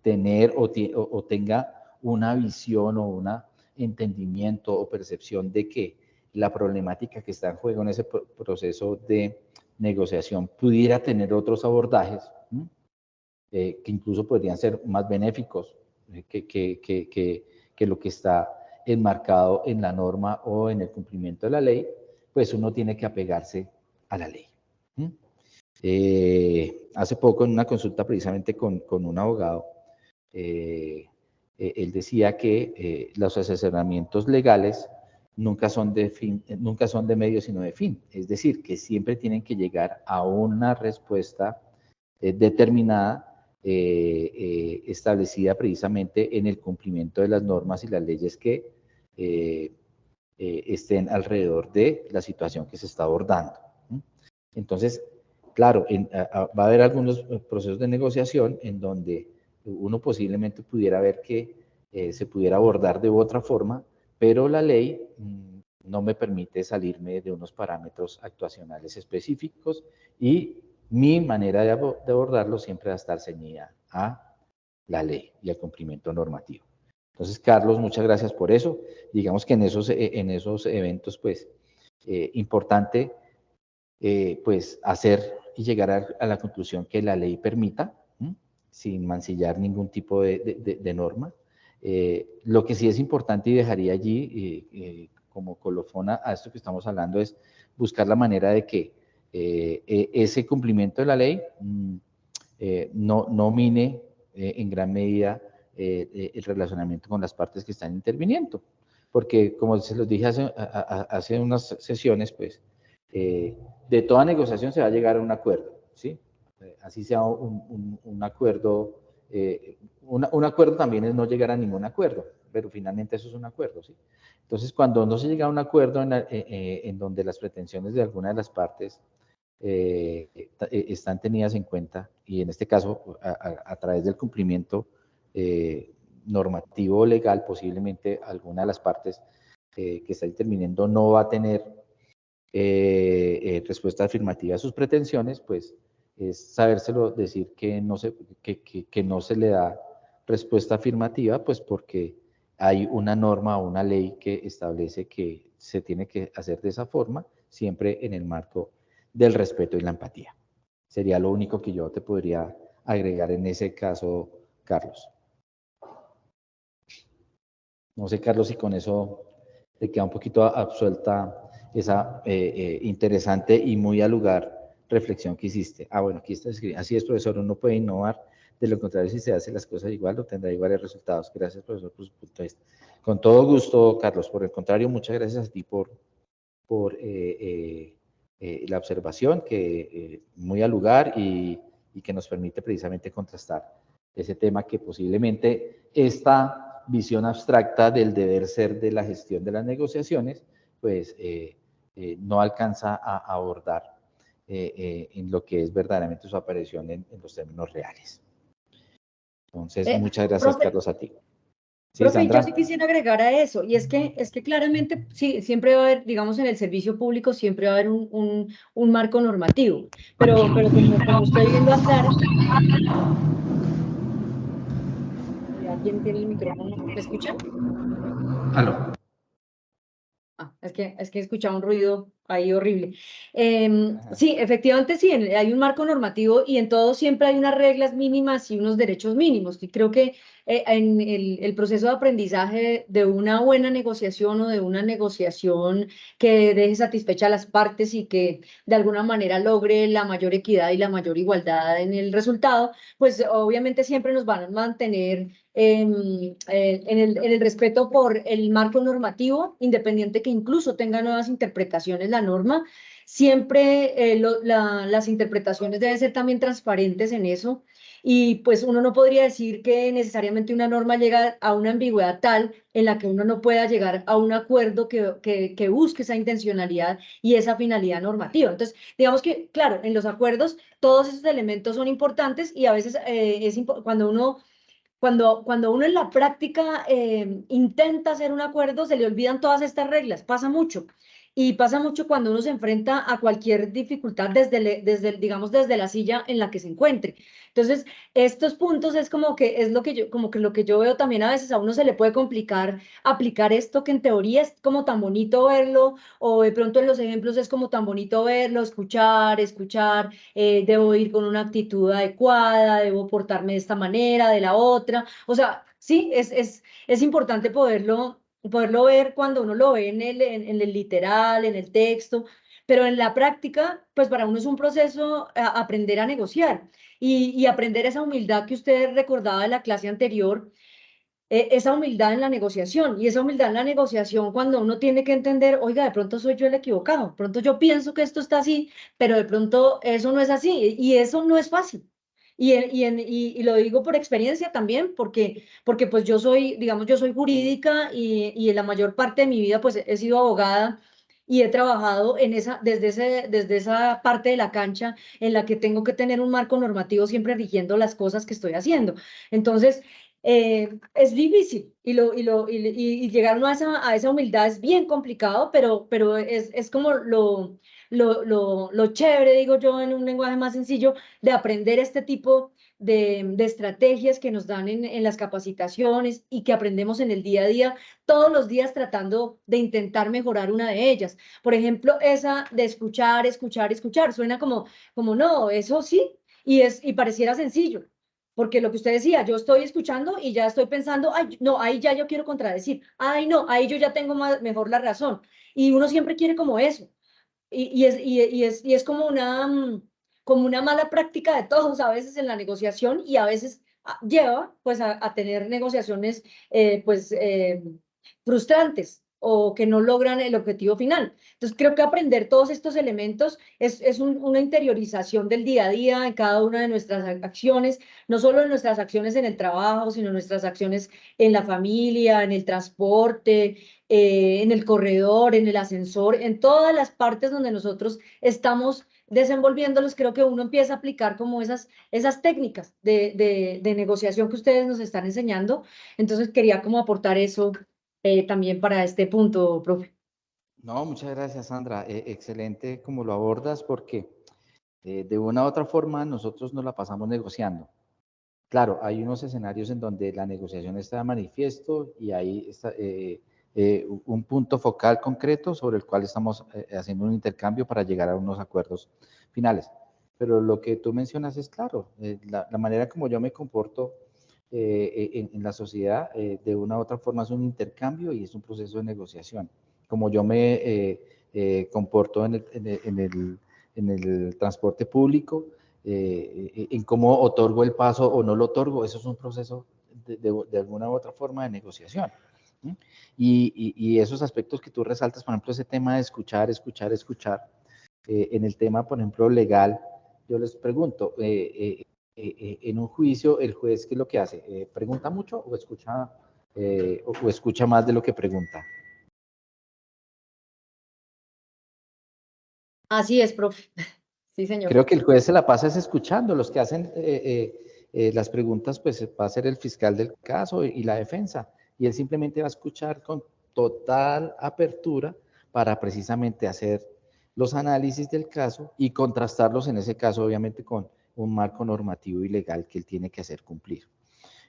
tener o tenga una visión o un entendimiento o percepción de que la problemática que está en juego en ese proceso de negociación pudiera tener otros abordajes, que incluso podrían ser más benéficos que lo que está enmarcado en la norma o en el cumplimiento de la ley, pues uno tiene que apegarse a la ley. Hace poco en una consulta precisamente con un abogado, él decía que los asesoramientos legales nunca son de medio sino de fin, es decir, que siempre tienen que llegar a una respuesta determinada, establecida precisamente en el cumplimiento de las normas y las leyes que estén alrededor de la situación que se está abordando. Entonces, claro, va a haber algunos procesos de negociación en donde uno posiblemente pudiera ver que se pudiera abordar de otra forma, pero la ley no me permite salirme de unos parámetros actuacionales específicos y mi manera de abordarlo siempre va a estar ceñida a la ley y al cumplimiento normativo. Entonces, Carlos, muchas gracias por eso. Digamos que en esos eventos, pues, importante, pues, hacer y llegar a la conclusión que la ley permita, sin mancillar ningún tipo de norma. Lo que sí es importante y dejaría allí como colofón a esto que estamos hablando es buscar la manera de que ese cumplimiento de la ley no mine en gran medida el relacionamiento con las partes que están interviniendo. Porque, como se los dije hace unas sesiones, pues, de toda negociación se va a llegar a un acuerdo, ¿sí? Así sea un acuerdo, un acuerdo también es no llegar a ningún acuerdo, pero finalmente eso es un acuerdo, ¿sí? Entonces, cuando no se llega a un acuerdo en donde las pretensiones de alguna de las partes están tenidas en cuenta, y en este caso, a través del cumplimiento normativo o legal, posiblemente alguna de las partes que está interviniendo no va a tener respuesta afirmativa a sus pretensiones, pues es sabérselo decir que no se le da respuesta afirmativa, pues porque hay una norma o una ley que establece que se tiene que hacer de esa forma, siempre en el marco del respeto y la empatía. Sería lo único que yo te podría agregar en ese caso, Carlos. No sé, Carlos, si con eso te queda un poquito absuelta esa interesante y muy al lugar reflexión que hiciste. Bueno, aquí está escrito. Así es, profesor, uno puede innovar. De lo contrario, si se hace las cosas igual, obtendrá iguales resultados. Gracias, profesor, por su punto de vista. Con todo gusto, Carlos. Por el contrario, muchas gracias a ti por la observación, que muy al lugar y que nos permite precisamente contrastar ese tema que posiblemente esta visión abstracta del deber ser de la gestión de las negociaciones, pues no alcanza a abordar en lo que es verdaderamente su aparición en los términos reales. Entonces, muchas gracias, profe, Carlos, a ti. Sí, profe, Sandra. yo sí quisiera agregar a eso, y es que claramente, sí, siempre va a haber, digamos, en el servicio público siempre va a haber un marco normativo, pero como estoy viendo acá, ¿alguien tiene el micrófono? ¿Me escuchan? Aló. Es que escuchaba un ruido ahí horrible. Sí, efectivamente sí, hay un marco normativo y en todo siempre hay unas reglas mínimas y unos derechos mínimos. Y creo que en el proceso de aprendizaje de una buena negociación o de una negociación que deje satisfecha a las partes y que de alguna manera logre la mayor equidad y la mayor igualdad en el resultado, pues obviamente siempre nos van a mantener en el respeto por el marco normativo, independiente que incluso tenga nuevas interpretaciones la norma. Siempre las interpretaciones deben ser también transparentes en eso y pues uno no podría decir que necesariamente una norma llega a una ambigüedad tal en la que uno no pueda llegar a un acuerdo que busque esa intencionalidad y esa finalidad normativa. Entonces, digamos que, claro, en los acuerdos todos esos elementos son importantes y a veces cuando uno en la práctica intenta hacer un acuerdo, se le olvidan todas estas reglas, pasa mucho. Y pasa mucho cuando uno se enfrenta a cualquier dificultad digamos, desde la silla en la que se encuentre. Entonces, estos puntos es como que es lo que yo veo también a veces a uno se le puede complicar aplicar esto que en teoría es como tan bonito verlo, o de pronto en los ejemplos es como tan bonito verlo, escuchar, debo ir con una actitud adecuada, debo portarme de esta manera, de la otra. O sea, sí, es importante poderlo ver cuando uno lo ve en el literal, en el texto, pero en la práctica, pues para uno es un proceso aprender a negociar y aprender esa humildad que usted recordaba de la clase anterior, esa humildad en la negociación y esa humildad en la negociación cuando uno tiene que entender, oiga, de pronto soy yo el equivocado, de pronto yo pienso que esto está así, pero de pronto eso no es así y eso no es fácil. Y lo digo por experiencia también, porque pues yo soy, digamos, yo soy jurídica y en la mayor parte de mi vida pues he sido abogada y he trabajado desde esa parte de la cancha en la que tengo que tener un marco normativo siempre rigiendo las cosas que estoy haciendo. Entonces, es difícil y llegar uno a esa humildad es bien complicado, pero es como lo chévere, digo yo, en un lenguaje más sencillo, de aprender este tipo de estrategias que nos dan en las capacitaciones y que aprendemos en el día a día, todos los días tratando de intentar mejorar una de ellas. Por ejemplo, esa de escuchar, suena como no, eso sí, y pareciera sencillo. Porque lo que usted decía, yo estoy escuchando y ya estoy pensando, ay, no, ahí ya yo quiero contradecir, ay, no, ahí yo ya tengo mejor la razón. Y uno siempre quiere como eso. Y es como una mala práctica de todos a veces en la negociación y a veces lleva pues a tener negociaciones frustrantes o que no logran el objetivo final. Entonces creo que aprender todos estos elementos es una interiorización del día a día en cada una de nuestras acciones, no solo en nuestras acciones en el trabajo, sino en nuestras acciones en la familia, en el transporte, en el corredor, en el ascensor, en todas las partes donde nosotros estamos desenvolviéndolos, creo que uno empieza a aplicar como esas técnicas de negociación que ustedes nos están enseñando. Entonces quería como aportar eso también para este punto, profe. No, muchas gracias, Sandra. Excelente como lo abordas porque de una u otra forma nosotros nos la pasamos negociando. Claro, hay unos escenarios en donde la negociación está de manifiesto y hay un punto focal concreto sobre el cual estamos haciendo un intercambio para llegar a unos acuerdos finales. Pero lo que tú mencionas es claro, la manera como yo me comporto en la sociedad de una u otra forma es un intercambio y es un proceso de negociación. Como yo me comporto en el transporte público, en cómo otorgo el paso o no lo otorgo, eso es un proceso de alguna u otra forma de negociación. Y esos aspectos que tú resaltas, por ejemplo, ese tema de escuchar, en el tema, por ejemplo, legal, yo les pregunto, en un juicio, el juez, ¿qué es lo que hace? ¿Pregunta mucho o escucha más de lo que pregunta? Así es, profe. Sí, señor. Creo que el juez se la pasa es escuchando. Los que hacen las preguntas, pues va a ser el fiscal del caso y la defensa. Y él simplemente va a escuchar con total apertura para precisamente hacer los análisis del caso y contrastarlos en ese caso, obviamente, con un marco normativo y legal que él tiene que hacer cumplir.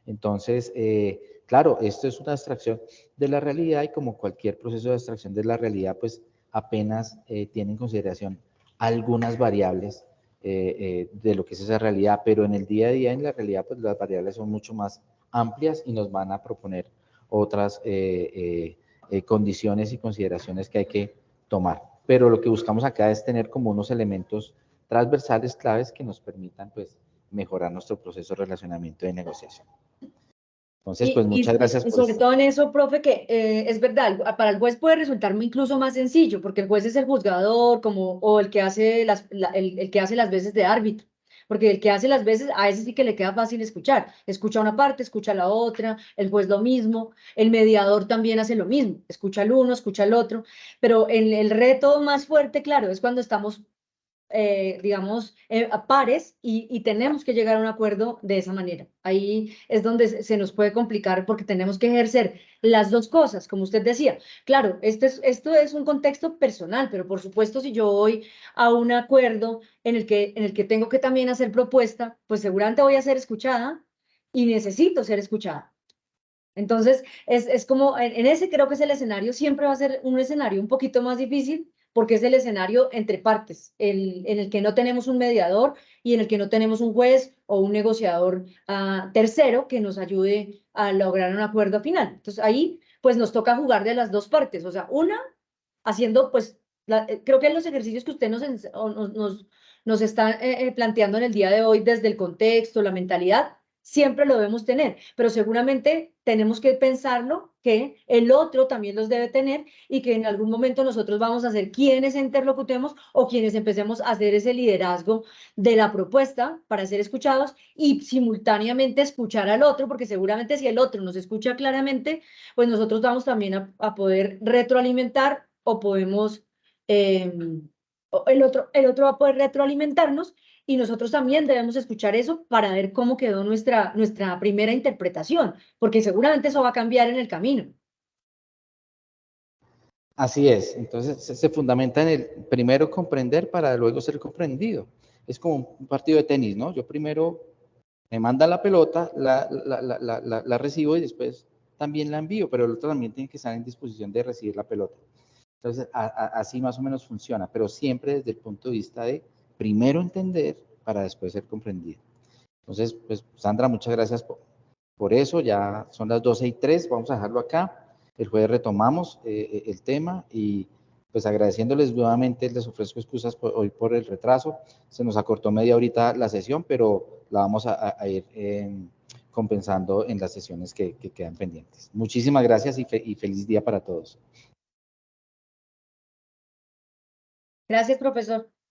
Entonces, claro, esto es una abstracción de la realidad y como cualquier proceso de abstracción de la realidad, pues apenas tiene en consideración algunas variables de lo que es esa realidad, pero en el día a día, en la realidad, pues las variables son mucho más amplias y nos van a proponer otras condiciones y consideraciones que hay que tomar. Pero lo que buscamos acá es tener como unos elementos transversales claves que nos permitan pues mejorar nuestro proceso de relacionamiento de negociación. Entonces, pues muchas gracias y por sobre esto. todo en eso, profe, que es verdad, para el juez puede resultarme incluso más sencillo, porque el juez es el juzgador, como, o el que hace el que hace las veces de árbitro, porque el que hace las veces, a ese sí que le queda fácil escuchar. Escucha una parte, escucha la otra, el juez lo mismo, el mediador también hace lo mismo, escucha el uno, escucha el otro, pero el reto más fuerte, claro, es cuando estamos digamos, a pares y tenemos que llegar a un acuerdo de esa manera. Ahí es donde se nos puede complicar porque tenemos que ejercer las dos cosas, como usted decía. Claro, esto es un contexto personal, pero por supuesto si yo voy a un acuerdo en el que tengo que también hacer propuesta, pues seguramente voy a ser escuchada y necesito ser escuchada. Entonces, es como, en ese creo que es el escenario, siempre va a ser un escenario un poquito más difícil porque es el escenario entre partes, en el que no tenemos un mediador y en el que no tenemos un juez o un negociador tercero que nos ayude a lograr un acuerdo final. Entonces, ahí pues nos toca jugar de las dos partes, o sea, una haciendo pues, creo que los ejercicios que usted nos está planteando en el día de hoy desde el contexto, la mentalidad, siempre lo debemos tener, pero seguramente tenemos que pensarlo que el otro también los debe tener y que en algún momento nosotros vamos a ser quienes interlocutemos o quienes empecemos a hacer ese liderazgo de la propuesta para ser escuchados y simultáneamente escuchar al otro, porque seguramente si el otro nos escucha claramente, pues nosotros vamos también a poder retroalimentar o podemos, el otro va a poder retroalimentarnos y nosotros también debemos escuchar eso para ver cómo quedó nuestra primera interpretación, porque seguramente eso va a cambiar en el camino. Así es, entonces se fundamenta en el primero comprender para luego ser comprendido. Es como un partido de tenis, ¿no? Yo primero me manda la pelota, la recibo y después también la envío, pero el otro también tiene que estar en disposición de recibir la pelota. Entonces, así más o menos funciona, pero siempre desde el punto de vista de primero entender para después ser comprendido. Entonces, pues Sandra, muchas gracias por eso, ya son las 12:03, vamos a dejarlo acá. El jueves retomamos el tema y pues agradeciéndoles nuevamente, les ofrezco excusas hoy por el retraso. Se nos acortó media horita la sesión, pero la vamos a ir compensando en las sesiones que quedan pendientes. Muchísimas gracias y feliz día para todos. Gracias, profesor.